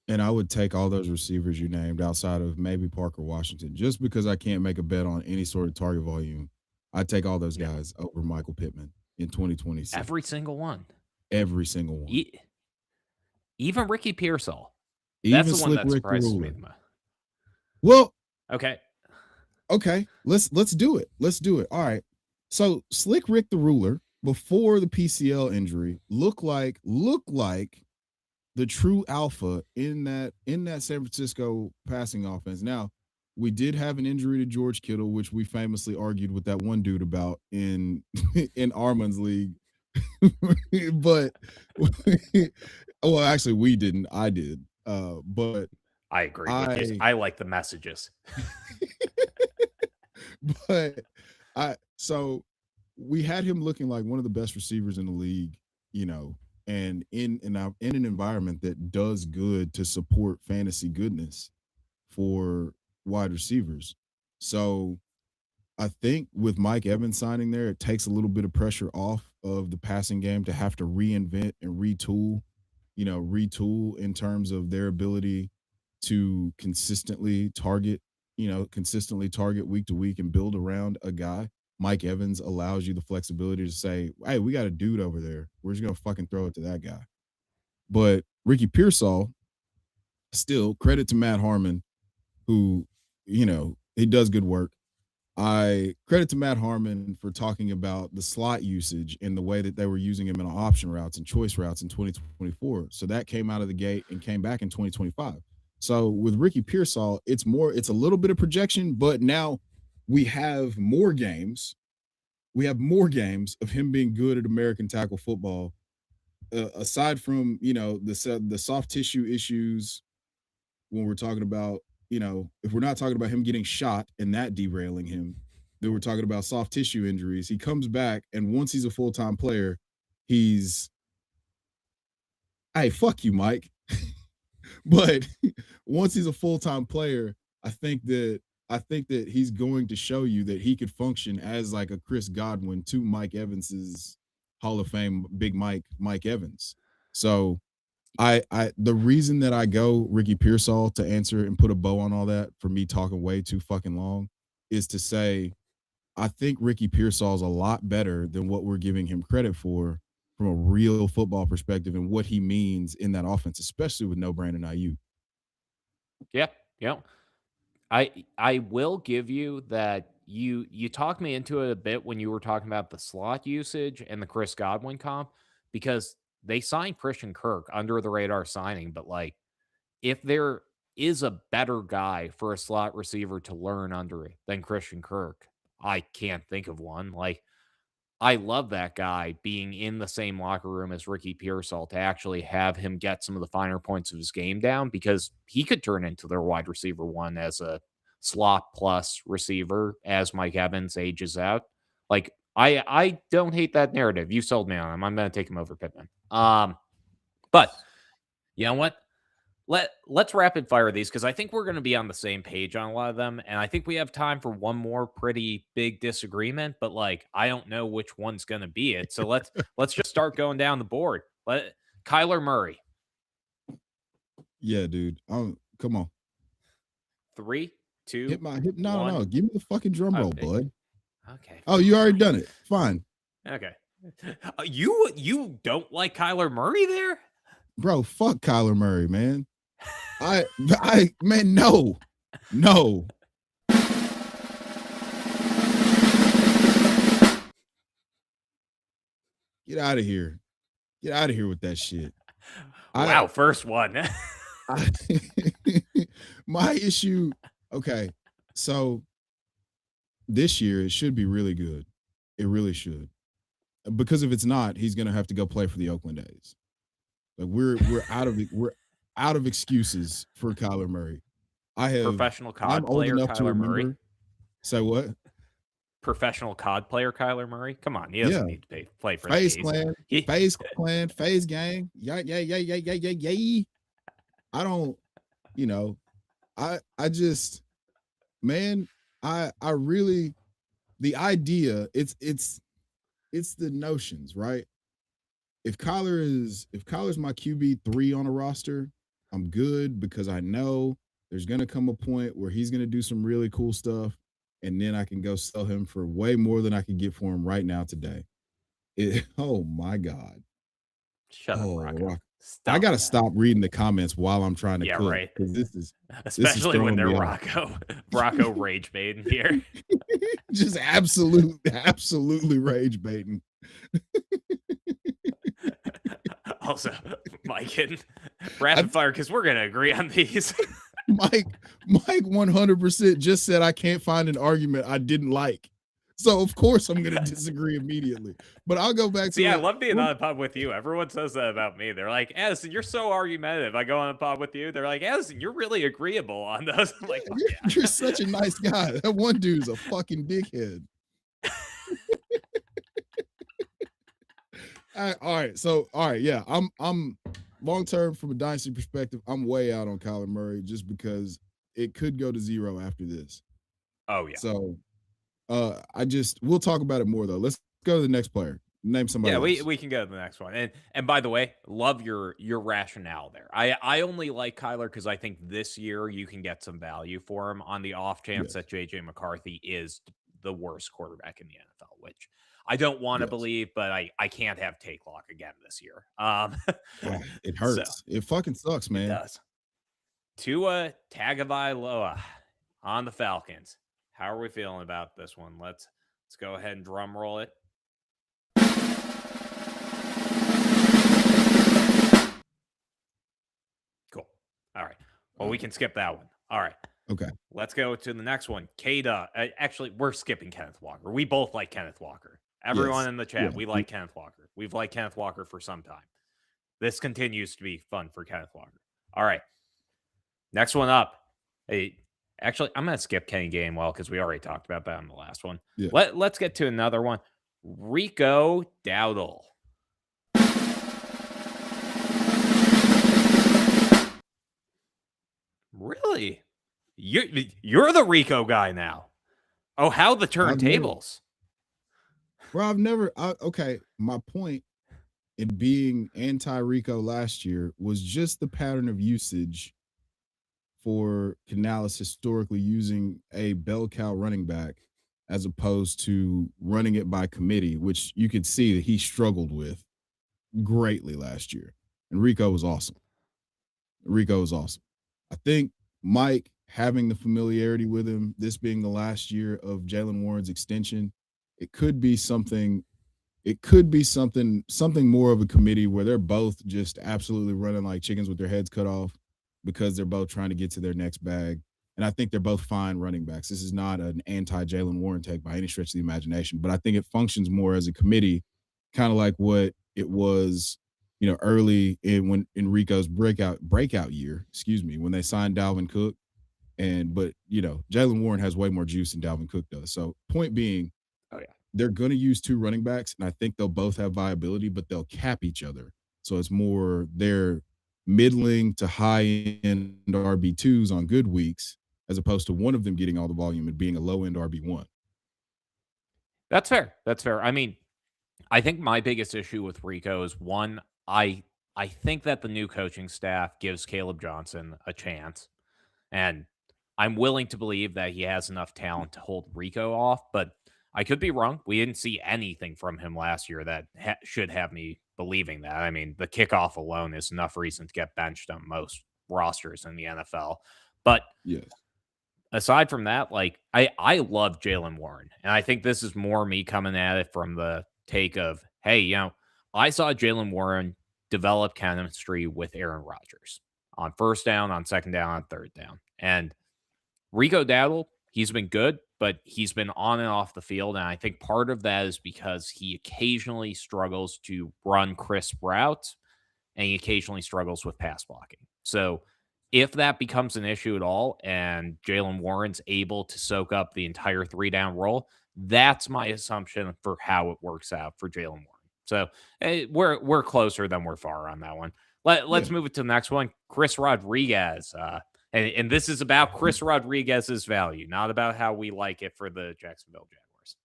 and I would take all those receivers you named outside of maybe Parker Washington, just because I can't make a bet on any sort of target volume. I'd take all those Yeah, guys over Michael Pittman in 2026. every single one. Every single one. E- Even Ricky Pearsall. That's Even the one Slick that Rick the surprises me Ruler. the most. Well, Okay. okay, let's do it. Let's do it. All right. So Slick Rick the Ruler, before the PCL injury, looked like the true alpha in that San Francisco passing offense. Now, we did have an injury to George Kittle, which we famously argued with that one dude about in in Armand's league. But well, actually, we didn't. I did. But I agree with you. I I like the messages. but so we had him looking like one of the best receivers in the league, you know, and in an environment that does good to support fantasy goodness for wide receivers. So I think with Mike Evans signing there, it takes a little bit of pressure off of the passing game to have to reinvent and retool in terms of their ability to consistently target week to week and build around a guy. Mike Evans allows you the flexibility to say, hey, we got a dude over there. We're just going to fucking throw it to that guy. But Ricky Pearsall, still credit to Matt Harmon, who, he does good work. I credit to Matt Harmon for talking about the slot usage and the way that they were using him in option routes and choice routes in 2024. So that came out of the gate and came back in 2025. So with Ricky Pearsall, it's a little bit of projection, but now we have more games. We have more games of him being good at American tackle football. Aside from the soft tissue issues when we're talking about, if we're not talking about him getting shot and that derailing him, then we're talking about soft tissue injuries. He comes back, and once he's a full-time player, he's, hey, fuck you, Mike. But once he's a full-time player, I think that he's going to show you that he could function as like a Chris Godwin to Mike Evans's Hall of Fame Big Mike Evans. So the reason that I go Ricky Pearsall to answer and put a bow on all that, for me talking way too fucking long, is to say I think Ricky Pearsall's a lot better than what we're giving him credit for from a real football perspective and what he means in that offense, especially with no Brandon Ayuk. Yeah. Yeah. I will give you that you talked me into it a bit when you were talking about the slot usage and the Chris Godwin comp, because they signed Christian Kirk under the radar signing, but like, if there is a better guy for a slot receiver to learn under than Christian Kirk, I can't think of one. Like, I love that guy being in the same locker room as Ricky Pearsall, to actually have him get some of the finer points of his game down, because he could turn into their wide receiver one as a slot plus receiver as Mike Evans ages out. Like, I don't hate that narrative. You sold me on him. I'm going to take him over Pittman. But you know what? Let's rapid fire these, because I think we're going to be on the same page on a lot of them, and I think we have time for one more pretty big disagreement. But like, I don't know which one's going to be it. So let's just start going down the board. Kyler Murray, Yeah, dude. Come on. three, two, Hit my hit. No, no, one. no. Give me the fucking drum roll, bud. Okay, Oh, you already done it. Fine. okay. You don't like Kyler Murray there? Bro, fuck Kyler Murray, man. Man, no. No. Get out of here. Get out of here with that shit. I, Wow, first one. I my issue. Okay, so this year it should be really good. It really should. Because if it's not, he's gonna have to go play for the Oakland A's. Like we're out of excuses for Kyler Murray. Professional I'm COD old player enough to Kyler Murray. remember. Say what? Professional COD player Kyler Murray. Come on, he Yeah. doesn't need to play for the Phase A's. Clan, He, Phase Gang. Yeah, yeah, yeah, yeah, yeah, yeah, yeah. I don't, you know, I just, man, I really the idea, it's the notions, right? If Kyler's my QB3 on a roster, I'm good because I know there's gonna come a point where he's gonna do some really cool stuff, and then I can go sell him for way more than I can get for him right now today. Oh my God. shut up, Oh, Rocco. Rock. I Stop gotta that. stop reading the comments while I'm trying to Yeah, cook right. because this is Especially when throwing they're me off. Rocco rage baiting here. Just absolutely rage baiting. Also, Mike and rapid fire because we're gonna agree on these. Mike 100% just said I can't find an argument I didn't like. So of course I'm going to disagree immediately. But I'll go back See, to I it. love being on a pod with you. Everyone says that about me. They're like, Addison, you're so argumentative. I go on a pod with you. They're like, Addison, you're really agreeable on those. I'm like, fuck yeah. You're such a nice guy. That one dude's a fucking dickhead. All right. So, all right, yeah. I'm long term from a dynasty perspective, I'm way out on Kyler Murray just because it could go to 0 after this. Oh yeah. So, we'll talk about it more though. Let's go to the next player. Name somebody Yeah, else. we can go to the next one. And by the way, love your rationale there. I only like Kyler because I think this year you can get some value for him on the off chance Yes. that JJ McCarthy is the worst quarterback in the NFL, which I don't want to Yes. believe, but I can't have take lock again this year. It So hurts. It fucking sucks, it man. does. Tua Tagovailoa on the Falcons. How are we feeling about this one? Let's go ahead and drum roll it. Cool. All right. Well, we can skip that one. All right. Okay. Let's go to the next one. Kada. Actually, we're skipping Kenneth Walker. We both like Kenneth Walker. Everyone Yes. in the chat, we like Kenneth Walker. We've liked Kenneth Walker for some time. This continues to be fun for Kenneth Walker. All right. Next one up. Hey, actually, I'm going to skip Kenny Gainwell because we already talked about that in the last one. Yeah. Let's get to another one. Rico Dowdle. Really? You're the Rico guy now. Oh, how the turntables. Okay. My point in being anti-Rico last year was just the pattern of usage for Canales historically using a bell cow running back as opposed to running it by committee, which you could see that he struggled with greatly last year. And Rico was awesome. I think Mike having the familiarity with him, this being the last year of Jalen Warren's extension, it could be something more of a committee where they're both just absolutely running like chickens with their heads cut off because they're both trying to get to their next bag. And I think they're both fine running backs. This is not an anti-Jalen Warren take by any stretch of the imagination, but I think it functions more as a committee, kind of like what it was, early in Rico's breakout year, when they signed Dalvin Cook. But Jalen Warren has way more juice than Dalvin Cook does. So point being, Oh yeah, they're going to use two running backs, and I think they'll both have viability, but they'll cap each other. So it's more they're middling to high end RB2s on good weeks, as opposed to one of them getting all the volume and being a low end RB1. that's fair. I mean, I think my biggest issue with Rico is one, I think that the new coaching staff gives Caleb Johnson a chance, and I'm willing to believe that he has enough talent to hold Rico off, but I could be wrong. We didn't see anything from him last year that should have me believing that. I mean, the kickoff alone is enough reason to get benched on most rosters in the NFL. But yes, aside from that, like I love Jalen Warren, and I think this is more me coming at it from the take of, hey, I saw Jalen Warren develop chemistry with Aaron Rodgers on first down, on second down, on third down. And Rico Dowdle, he's been good, but he's been on and off the field. And I think part of that is because he occasionally struggles to run crisp routes and he occasionally struggles with pass blocking. So if that becomes an issue at all and Jalen Warren's able to soak up the entire 3-down role, that's my assumption for how it works out for Jalen Warren. So we're closer than we're far on that one. Yeah. Let's move it to the next one. Chris Rodriguez. And this is about Chris Rodriguez's value, not about how we like it for the Jacksonville Jaguars.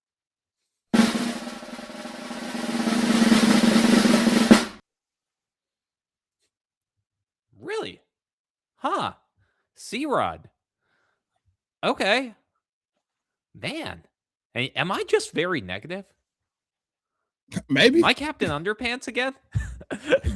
Really? Huh. C-Rod. Okay. Man. Am I just very negative? Maybe. Am I Captain Underpants again?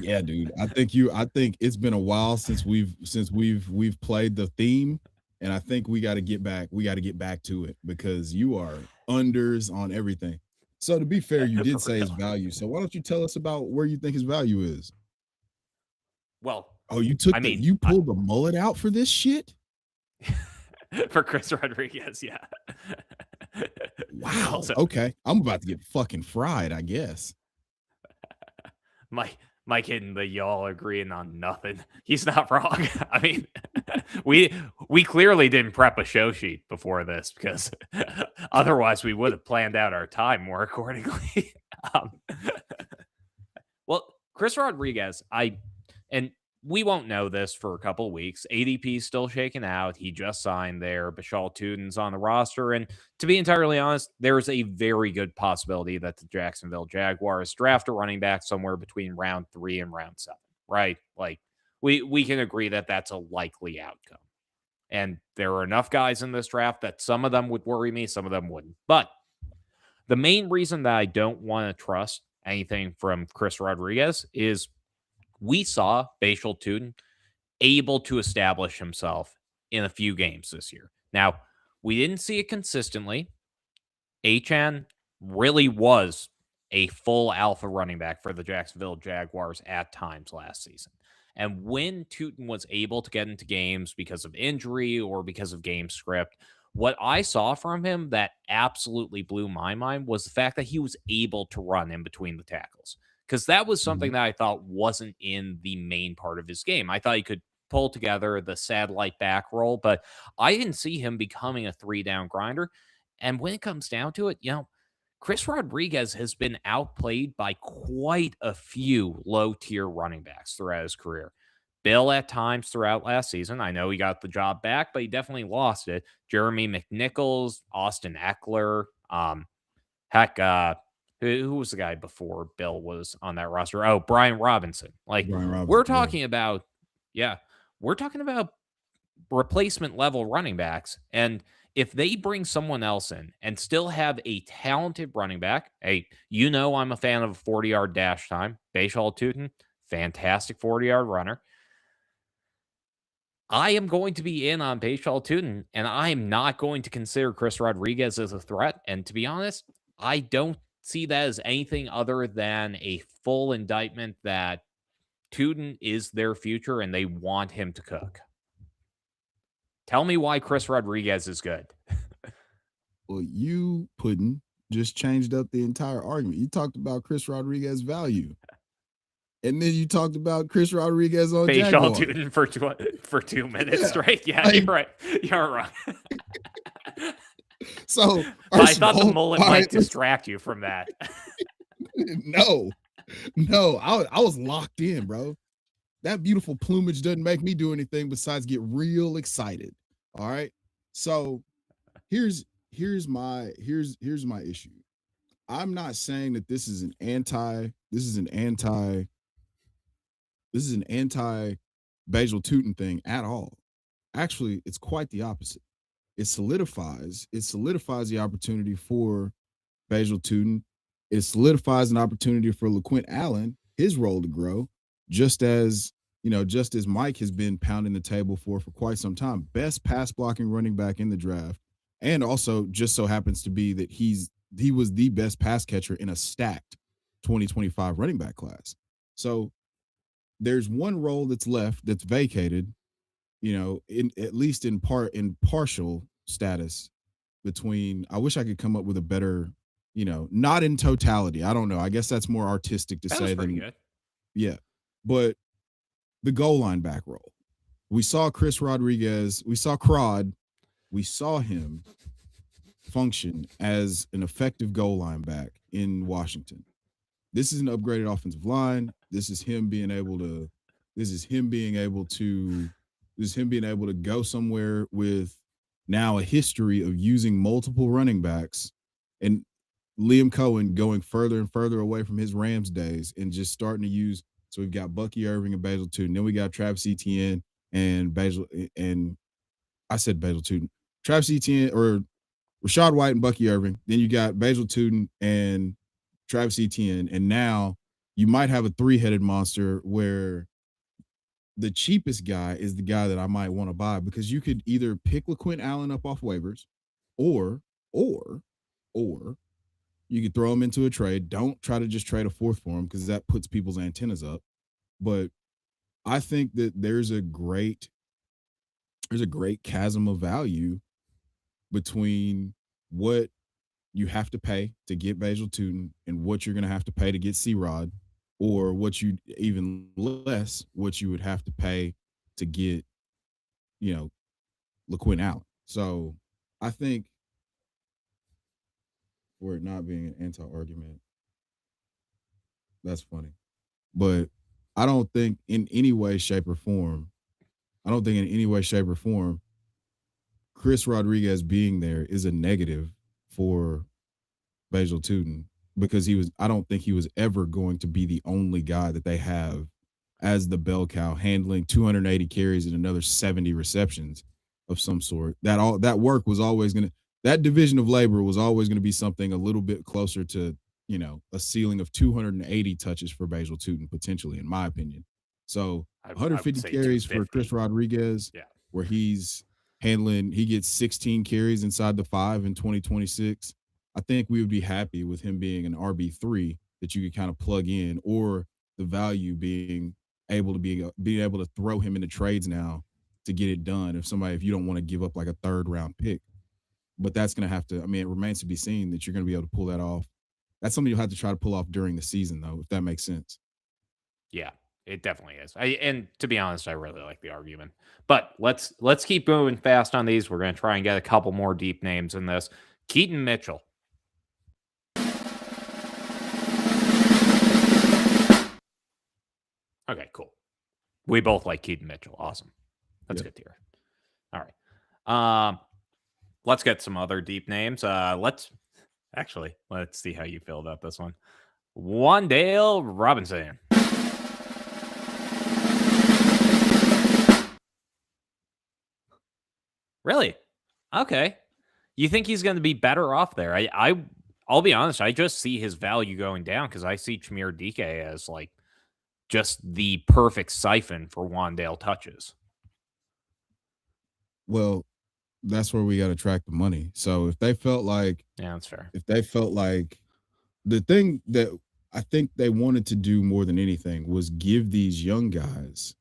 Yeah, dude. I think it's been a while since we've played the theme, and I think we got to get back. We got to get back to it because you are unders on everything. So to be fair, you did say his value. So why don't you tell us about where you think his value is? Well, Oh, you pulled the mullet out for this shit? For Chris Rodriguez, yeah. Wow. Also, okay. I'm about to get fucking fried, I guess. Mike and the y'all agreeing on nothing. He's not wrong. I mean, we clearly didn't prep a show sheet before this because otherwise we would have planned out our time more accordingly. Well, Chris Rodriguez, and we won't know this for a couple of weeks. ADP is still shaking out. He just signed there. Bashal Tutin's on the roster. And to be entirely honest, there's a very good possibility that the Jacksonville Jaguars draft a running back somewhere between round 3 and round 7, right? Like, we can agree that that's a likely outcome. And there are enough guys in this draft that some of them would worry me, some of them wouldn't. But the main reason that I don't want to trust anything from Chris Rodriguez is we saw Bashal Tutin able to establish himself in a few games this year. Now, we didn't see it consistently. Achane really was a full alpha running back for the Jacksonville Jaguars at times last season. And when Tutin was able to get into games because of injury or because of game script, what I saw from him that absolutely blew my mind was the fact that he was able to run in between the tackles. Because that was something that I thought wasn't in the main part of his game. I thought he could pull together the satellite back roll, but I didn't see him becoming a 3-down grinder. And when it comes down to it, Chris Rodriguez has been outplayed by quite a few low-tier running backs throughout his career. Bill at times throughout last season. I know he got the job back, but he definitely lost it. Jeremy McNichols, Austin Eckler, heck, who was the guy before Bill was on that roster? Oh, Brian Robinson. Like, we're talking about, we're talking about replacement level running backs. And if they bring someone else in and still have a talented running back, I'm a fan of a 40-yard dash time. Bashal Tutin, fantastic 40-yard runner. I am going to be in on Bashal Tutin, and I am not going to consider Chris Rodriguez as a threat. And to be honest, I don't see that as anything other than a full indictment that Tutin is their future and they want him to cook. Tell me why Chris Rodriguez is good. Well, you, Puddin, just changed up the entire argument. You talked about Chris Rodriguez value. And then you talked about Chris Rodriguez on Jaguars. Tutin for 2 minutes, right? Yeah, you're right. You're wrong. So I thought the mullet might distract you from that. No, I was locked in, bro. That beautiful plumage doesn't make me do anything besides get real excited. All right. So here's my issue. I'm not saying that this is an anti Bashal Tutin thing at all. Actually, it's quite the opposite. It solidifies the opportunity for Bashal Tutin. It solidifies an opportunity for LaQuint Allen, his role to grow, just as Mike has been pounding the table for quite some time. Best pass blocking running back in the draft. And also just so happens to be that he was the best pass catcher in a stacked 2025 running back class. So there's one role that's left that's vacated, in at least in partial status between. I wish I could come up with a better, not in totality. I don't know. I guess that's more artistic to That was say pretty than good. yeah. But the goal line back role. We saw Chris Rodriguez, we saw Crod, we saw him function as an effective goal line back in Washington. This is an upgraded offensive line. This is him being able to this is him being able to go somewhere with now a history of using multiple running backs, and Liam Cohen going further and further away from his Rams days and just starting to use. So we've got Bucky Irving and Basil Tootin. Then we got Travis Etienne and Basil and I said Basil Tootin. Travis Etienne or Rashad White and Bucky Irving. Then you got Basil Tootin and Travis Etienne. And now you might have a three-headed monster where the cheapest guy is the guy that I might want to buy, because you could either pick LaQuint Allen up off waivers, or or or you could throw him into a trade. Don't try to just trade a fourth for him, because that puts people's antennas up. But I think that there's a great chasm of value between what you have to pay to get Basil Tootin and what you're going to have to pay to get C-Rod, or what you would have to pay to get, you know, LaQuint Allen. So I think, for it not being an anti-argument, that's funny. But I don't think in any way, shape, or form, I don't think in any way, shape, or form, Chris Rodriguez being there is a negative for Basil Tootin, because I don't think he was ever going to be the only guy that they have as the bell cow, handling 280 carries and another 70 receptions of some sort. That work was always going to, that division of labor was always going to be something a little bit closer to, a ceiling of 280 touches for Basil Tootin, potentially, in my opinion. So I would 150 say carries for Chris 250. Rodriguez, Yeah. where he gets 16 carries inside the 5 in 2026. I think we would be happy with him being an RB3 that you could kind of plug in, or the value being able to throw him into trades now to get it done. If you don't want to give up like a third round pick, but that's going to have to, I mean, it remains to be seen that you're going to be able to pull that off. That's something you'll have to try to pull off during the season, though, if that makes sense. Yeah, it definitely is. And to be honest, I really like the argument. But let's keep moving fast on these. We're going to try and get a couple more deep names in this. Keaton Mitchell. Okay, cool. We both like Keaton Mitchell. Awesome. That's Yeah. good to hear. All right. Let's get some other deep names. Let's see how you feel about this one. Wandale Robinson. Really? Okay. You think he's going to be better off there? I'll be honest. I just see his value going down because I see Chimere Dike as like just the perfect siphon for Wandale touches. Well, that's where we got to track the money. So Yeah, that's fair. if they felt like the thing that I think they wanted to do more than anything was give these young guys,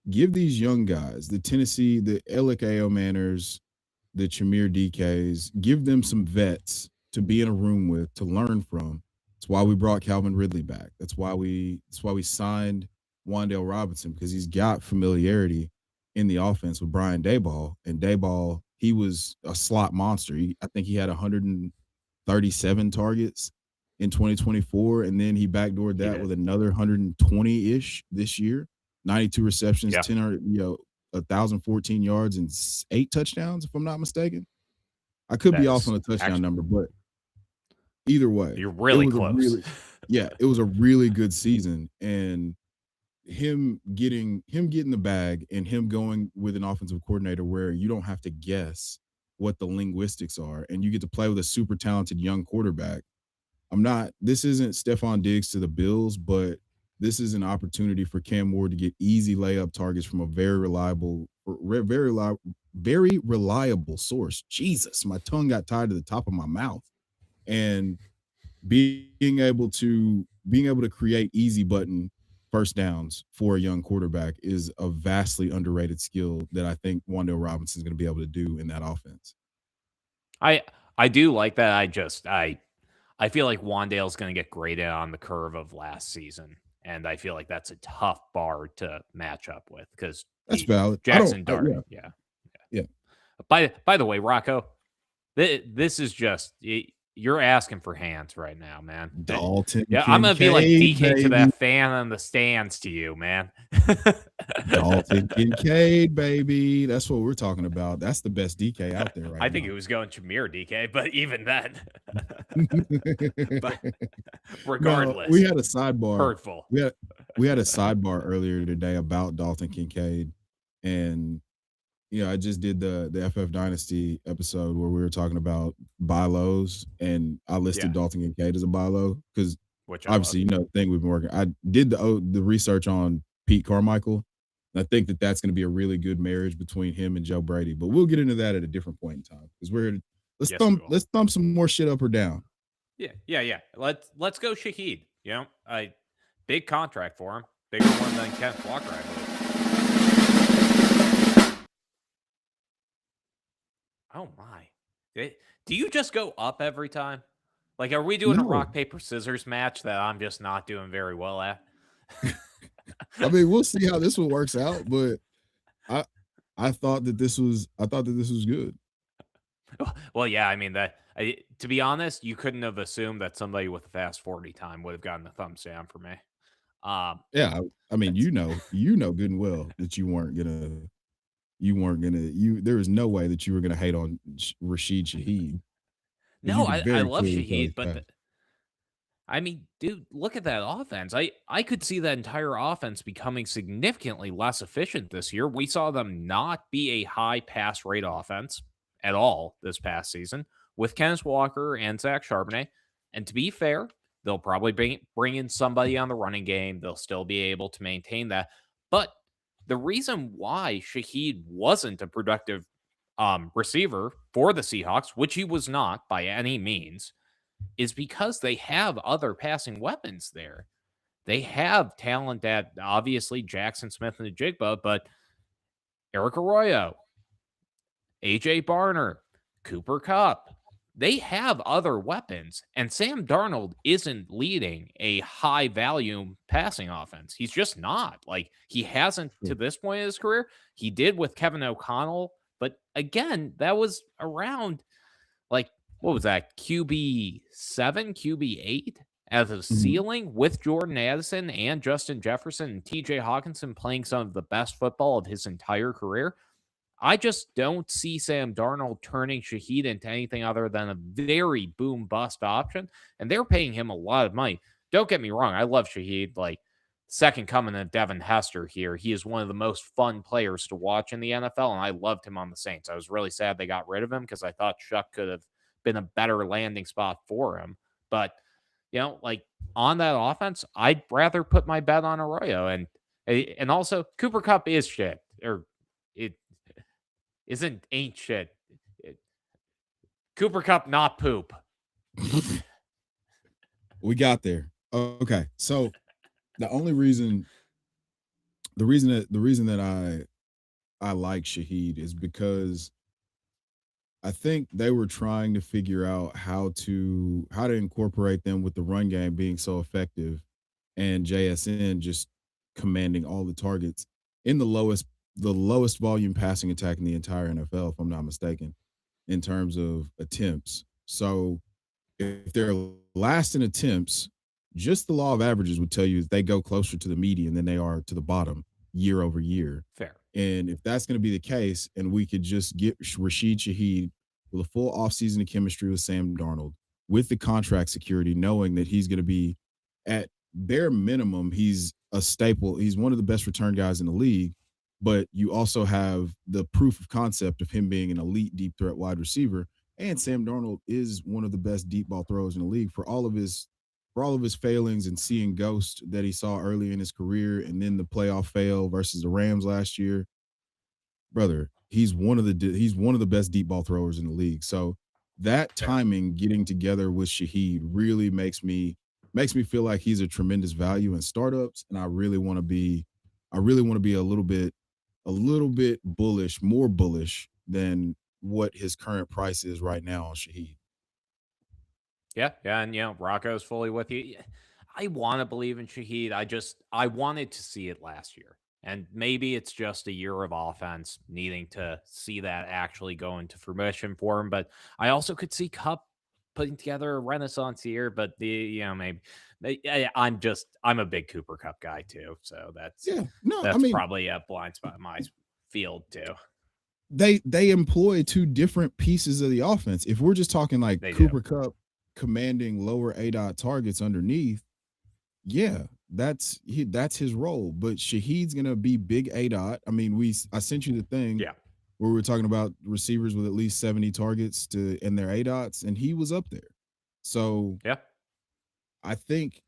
the Tennessee, the Elick A.O. Manners, the Chimere DKs, give them some vets to be in a room with, to learn from. That's why we brought Calvin Ridley back. That's why we signed Wandale Robinson, because he's got familiarity in the offense with Brian Daboll. And Daboll, he was a slot monster. I think he had 137 targets in 2024, and then he backdoored He that did. with another 120-ish this year. 92 receptions, Yeah. 1,014 yards and 8 touchdowns, if I'm not mistaken. I could That be off is on the touchdown actually, number, but either way, you're it really was a close. really yeah, it was a really good season. And him getting the bag, and him going with an offensive coordinator where you don't have to guess what the linguistics are, and you get to play with a super talented young quarterback. This isn't Stephon Diggs to the Bills, but this is an opportunity for Cam Ward to get easy layup targets from a very reliable source. Jesus, my tongue got tied to the top of my mouth. And being able to create easy button first downs for a young quarterback is a vastly underrated skill that I think Wandale Robinson is going to be able to do in that offense. I I do like that. I feel like Wandale's going to get graded on the curve of last season, and I feel like that's a tough bar to match up with because That's valid. I don't. Jackson Dart, Yeah, yeah. yeah. By the way, Rocco, this is just you're asking for hands right now, man. Dalton Yeah, I'm gonna be like Kincaid, DK to baby. that fan in the stands to you, man. Dalton Kincaid, baby. That's what we're talking about. That's the best DK out there right I think it now. was going Jameer DK, but even then, but No, we regardless, had a sidebar. hurtful. We had we had a sidebar earlier today about Dalton Kincaid, and I just did the FF Dynasty episode where we were talking about buy lows, and I listed Yeah, Dalton Kincaid as a buy low because which I love. obviously the thing we've been working. I did the research on Pete Carmichael. And I think that that's going to be a really good marriage between him and Joe Brady, but we'll get into that at a different point in time because we're here to, Yes, we will. let's thump some more shit up or down. Yeah. Let's go Shaheed. I big contract for him, bigger one than Kenneth Walker, I believe. Oh my! Do you just go up every time? Like, are we doing a No, rock paper scissors match that I'm just not doing very well at? I mean we'll see how this one works out, but I I thought that this was good. Well, yeah. I mean to be honest, you couldn't have assumed that somebody with a fast 40 time would have gotten a thumbs down for me. Um, Yeah, I mean, that's good and well that you there was no way that you were gonna hate on Rashid Shaheed because you no. could I very love clearly tell Shaheed, he's but fast. I mean, dude, look at that offense. I could see that entire offense becoming significantly less efficient this year. We saw them not be a high pass rate offense at all this past season with Kenneth Walker and Zach Charbonnet. And to be fair, they'll probably bring in somebody on the running game. They'll still be able to maintain that. But the reason why Shaheed wasn't a productive receiver for the Seahawks, which he was not by any means, is because they have other passing weapons there. They have talent at obviously Jackson Smith and the Jigba, but Eric Arroyo, AJ Barner, Cooper Cup, they have other weapons. And Sam Darnold isn't leading a high volume passing offense. He's just not. Like, he hasn't to Sure. this point in his career. He did with Kevin O'Connell, but again, that was around like what was that QB7, QB8 as a Mhm. ceiling with Jordan Addison and Justin Jefferson and TJ Hawkinson playing some of the best football of his entire career. I just don't see Sam Darnold turning Shaheed into anything other than a very boom bust option. And they're paying him a lot of money. Don't get me wrong. I love Shaheed. Like, second coming of Devin Hester here. He is one of the most fun players to watch in the NFL. And I loved him on the Saints. I was really sad they got rid of him because I thought Chuck could have been a better landing spot for him. But, like on that offense, I'd rather put my bet on Arroyo. And also, Cooper Cup is shit. Or it ain't shit. It- Cooper Cup, not poop. We got there. Okay, so the only reason, the reason that I like Shaheed is because I think they were trying to figure out how to incorporate them with the run game being so effective and JSN just commanding all the targets in the lowest volume passing attack in the entire NFL, if I'm not mistaken, in terms of attempts. So if they're last in attempts, just the law of averages would tell you they go closer to the median than they are to the bottom year over year. Fair. And if that's going to be the case, and we could just get Rashid Shaheed with a full offseason of chemistry with Sam Darnold, with the contract security, knowing that he's going to be at bare minimum, he's a staple. He's one of the best return guys in the league. But you also have the proof of concept of him being an elite deep threat wide receiver. And Sam Darnold is one of the best deep ball throwers in the league for all of his failings and seeing ghost that he saw early in his career and then the playoff fail versus the Rams last year. Brother, he's one of the best deep ball throwers in the league. So that Fair. timing getting together with Shaheed really makes me makes me feel like he's a tremendous value in startups, and I really want to be a little bit bullish, more bullish than what his current price is right now on Shaheed. Yeah, yeah, and Rocco's fully with you. Yeah, I want to believe in Shaheed. I wanted to see it last year. And maybe it's just a year of offense needing to see that actually go into fruition for him. But I also could see Cup putting together a renaissance year. But maybe I'm a big Cooper Cup guy too. So that's Yeah, no, I that's mean probably a blind spot in my field too. they employ two different pieces of the offense. If we're just talking like They do. Cooper Cup commanding lower A dot targets underneath, yeah, that's his role. But Shaheed's gonna be big A dot. I mean, I sent you the thing Yeah. where we were talking about receivers with at least 70 targets to in their A dots, and he was up there. So Yeah. I think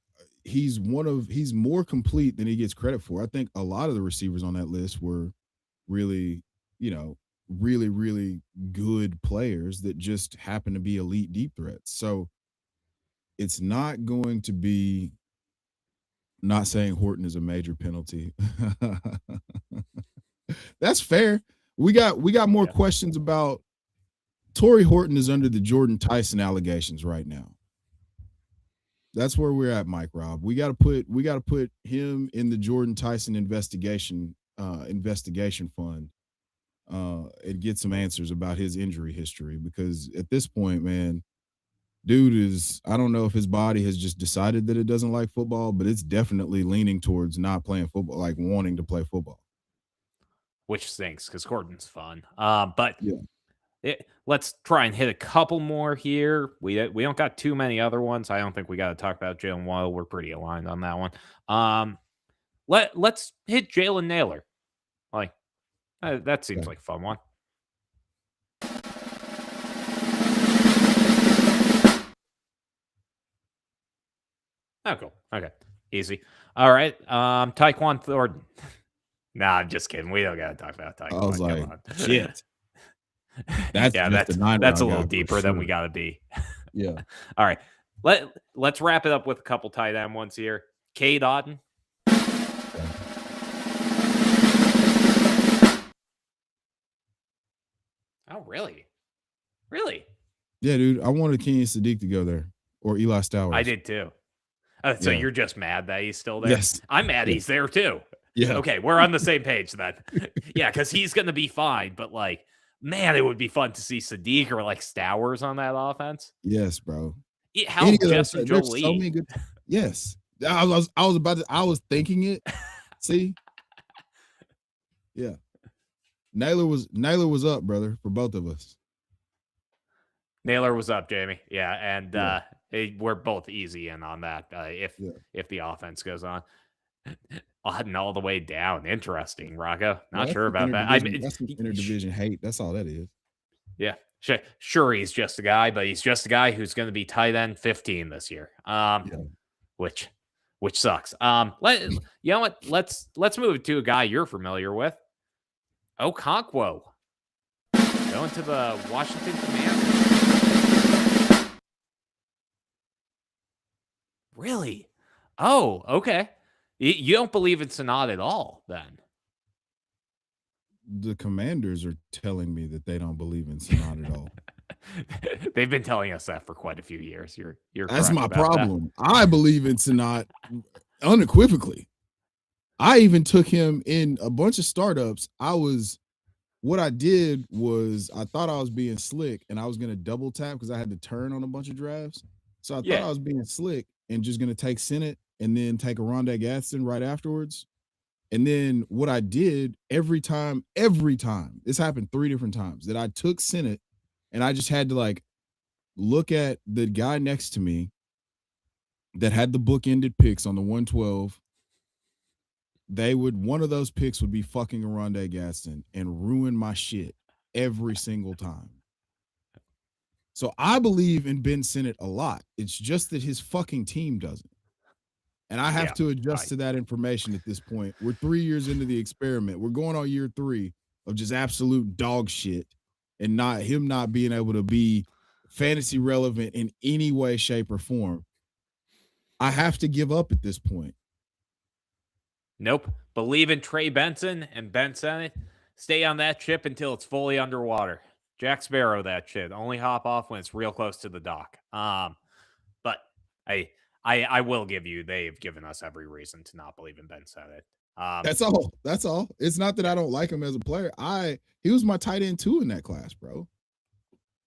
he's more complete than he gets credit for. I think a lot of the receivers on that list were really, you know, really, really good players that just happen to be elite deep threats. So it's not going to be, not saying Horton is a major penalty. That's fair. We got more Yeah. questions about Torrey Horton is under the Jordan Tyson allegations right now. That's where we're at, Mike Rob. We got to put him in the Jordan Tyson investigation fund and get some answers about his injury history, because at this point, man, dude is, I don't know if his body has just decided that it doesn't like football, but it's definitely leaning towards not playing football, like wanting to play football. Which stinks because Gordon's fun. But Yeah. let's try and hit a couple more here. We don't got too many other ones. I don't think we got to talk about Jalen Waddle. We're pretty aligned on that one. Let's hit Jalen Naylor. Like that seems Okay. like a fun one. Oh, cool. Okay, easy. All right. Tyquan Thornton. Nah, I'm just kidding. We don't got to talk about I was Tyquan. Come like, on. shit. That's Yeah, just a nine that's a round little guy for deeper than we sure. got to be. Yeah. All right. Let's wrap it up with a couple tight end ones here. Cade Otton. Okay. Oh, really? Really? Yeah, dude. I wanted Kenyon Sadiq to go there, or Eli I Stowers. did too. So Yeah. you're just mad that he's still there? Yes. I'm mad Yeah. he's there too. Yeah. Okay, we're on the same page then. Yeah, because he's going to be fine. But like, man, it would be fun to see Sadiq or like Stowers on that offense. Yes, bro. Hell, Any of those, Justin there's so Jolie. many good. Yes. I was thinking it. See? Yeah. Naylor was up, brother, for both of us. Naylor was up, Jamie. Yeah, and Yeah. we're both easy in on that. Yeah. If the offense goes on, Auden all the way down. Interesting, Rocco. Well, Not sure about that. that's some interdivision hate. That's all that is. Yeah, sure. He's just a guy, but he's just a guy who's going to be tight end 15 this year. Yeah. Which sucks. You know what? Let's move to a guy you're familiar with, Okonkwo, going to the Washington Commanders. Really? Oh, okay. You don't believe in Sonat at all, then? The Commanders are telling me that they don't believe in Sonat at all. They've been telling us that for quite a few years. You're That's correct my about that. problem. I believe in Sonat unequivocally. I even took him in a bunch of startups. What I did was I thought I was being slick and I was going to double tap because I had to turn on a bunch of drafts. So I thought Yeah, I was being slick and just going to take Senate and then take a Rondé Gaston right afterwards. And then what I did every time, this happened 3 different times that I took Senate and I just had to like look at the guy next to me that had the bookended picks on the 112. One of those picks would be fucking Rondé Gaston and ruin my shit every single time. So I believe in Ben Sinnott a lot. It's just that his fucking team doesn't. And I have yeah. to adjust I to that information at this point. We're 3 years into the experiment. We're going on year 3 of just absolute dog shit and not being able to be fantasy relevant in any way, shape, or form. I have to give up at this point. Nope. Believe in Trey Benson and Ben Sennett. Stay on that ship until it's fully underwater. Jack Sparrow, that shit. Only hop off when it's real close to the dock. But I will give you, they've given us every reason to not believe in Ben Sennett. That's all. That's all. It's not that yeah. I don't like him as a player. He was my tight end 2 in that class, bro.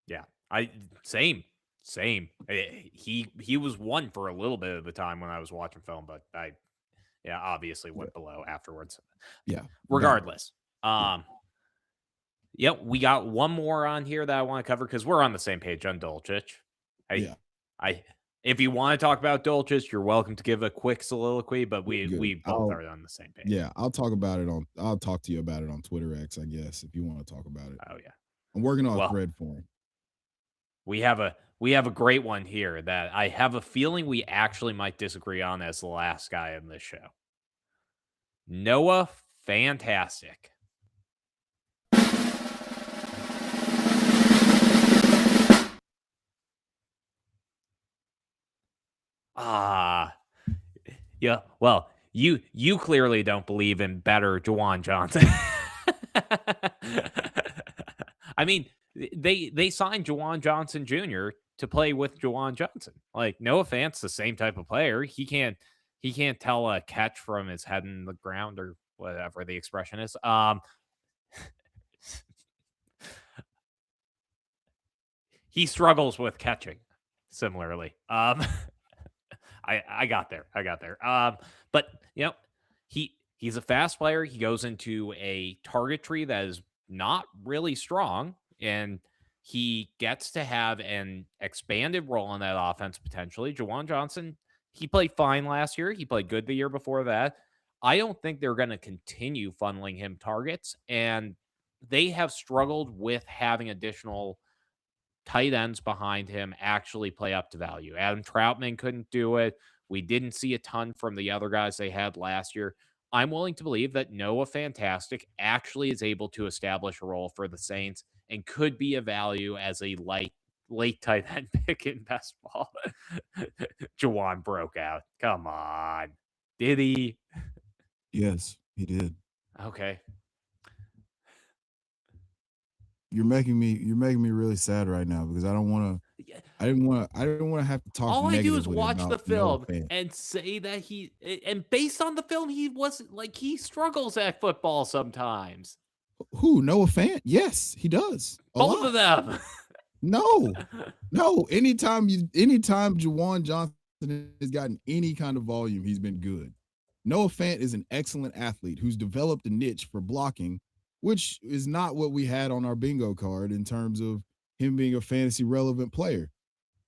Yeah. Same. He was 1 for a little bit of the time when I was watching film, but I obviously went below afterwards. Yeah. Regardless. Yeah. Yep, we got one more on here that I want to cover because we're on the same page on Dulcich. If you want to talk about Dulcich, you're welcome to give a quick soliloquy, but we both are on the same page. Yeah, I'll talk to you about it on Twitter X, I guess, if you want to talk about it. Oh yeah. I'm working on a thread for him. We have a great one here that I have a feeling we actually might disagree on as the last guy in this show. Noah Fantastic. Yeah. Well, you clearly don't believe in better Juwan Johnson. I mean, they signed Juwan Johnson Jr. to play with Juwan Johnson. Like, Noah Fant's the same type of player. He can't tell a catch from his head in the ground or whatever the expression is. He struggles with catching similarly. I got there. But he's a fast player. He goes into a target tree that is not really strong, and he gets to have an expanded role in that offense potentially. Juwan Johnson, he played fine last year. He played good the year before that. I don't think they're going to continue funneling him targets, and they have struggled with having additional tight ends behind him actually play up to value. Adam Troutman couldn't do it. We didn't see a ton from the other guys they had last year. I'm willing to believe that Noah Fantastic actually is able to establish a role for the Saints and could be a value as a late tight end pick in best ball. Juwan broke out. Come on. Did he? Yes, he did. Okay. You're making me really sad right now because I didn't want to have to talk. All I do is watch the film and say that and based on the film, he wasn't like, he struggles at football sometimes. Who? Noah Fant? Yes, he does. Both of them. No. Anytime Juwan Johnson has gotten any kind of volume, he's been good. Noah Fant is an excellent athlete who's developed a niche for blocking, which is not what we had on our bingo card in terms of him being a fantasy relevant player.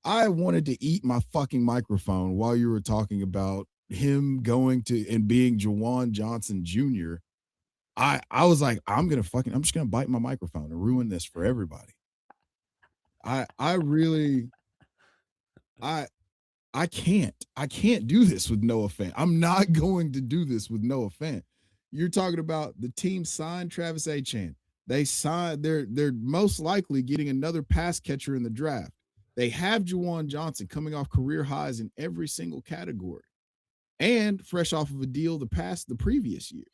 I wanted to eat my fucking microphone while you were talking about him going to and being Juwan Johnson Jr. I was like, I'm just gonna bite my microphone and ruin this for everybody. I can't do this with Noah Fant. I'm not going to do this with Noah Fant. You're talking about the team signed Travis Etienne. They're most likely getting another pass catcher in the draft. They have Juwan Johnson coming off career highs in every single category and fresh off of a deal the previous year.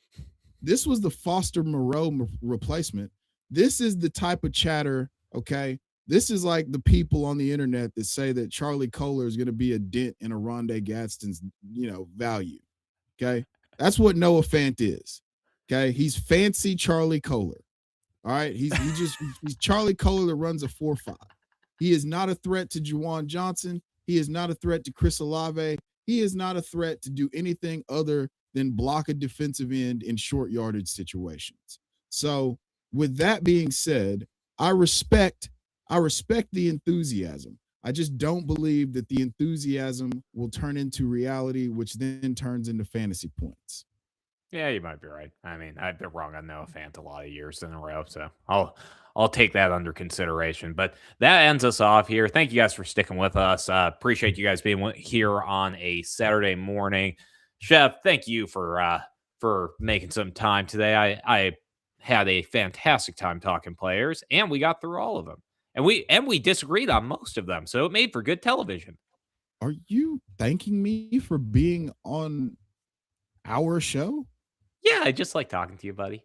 This was the Foster Moreau replacement. This is the type of chatter, okay? This is like the people on the internet that say that Charlie Kohler is going to be a dent in Rondé Gadsden's, value. Okay. That's what Noah Fant is. Okay. He's fancy Charlie Kohler. All right. He's Charlie Kohler that runs a 4.5. He is not a threat to Juwan Johnson. He is not a threat to Chris Olave. He is not a threat to do anything other than block a defensive end in short yardage situations. So with that being said, I respect the enthusiasm. I just don't believe that the enthusiasm will turn into reality, which then turns into fantasy points. Yeah, you might be right. I mean, I've been wrong on Noah Fant a lot of years in a row, so I'll take that under consideration. But that ends us off here. Thank you guys for sticking with us. Appreciate you guys being here on a Saturday morning. Chev, thank you for making some time today. I had a fantastic time talking players, and we got through all of them. And we disagreed on most of them, so it made for good television. Are you thanking me for being on our show? Yeah, I just like talking to you, buddy.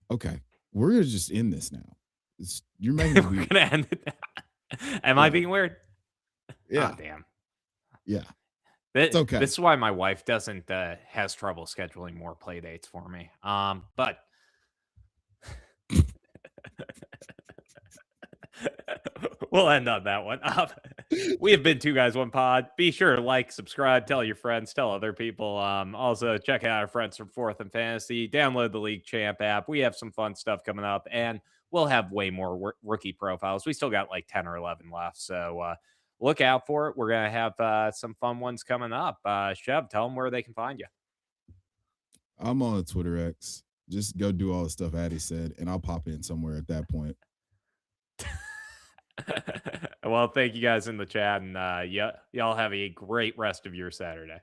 Okay. We're gonna just end this now. You're making it We're weird. gonna end it. Am I Yeah. being weird? Ah, Yeah. damn. Yeah. It's This okay. is why my wife doesn't has trouble scheduling more play dates for me. But we'll end on that one. We have been Two Guys One Pod. Be sure to like, subscribe, tell your friends, tell other people. Also check out our friends from Fourth and Fantasy. Download the League Champ app. We have some fun stuff coming up, and we'll have way more rookie profiles. We still got like 10 or 11 left, so look out for it. We're gonna have some fun ones coming up. Chev, tell them where they can find you. I'm on the Twitter X. Just go do all the stuff Addy said, and I'll pop in somewhere at that point. Well, thank you guys in the chat, and yeah, y'all have a great rest of your Saturday.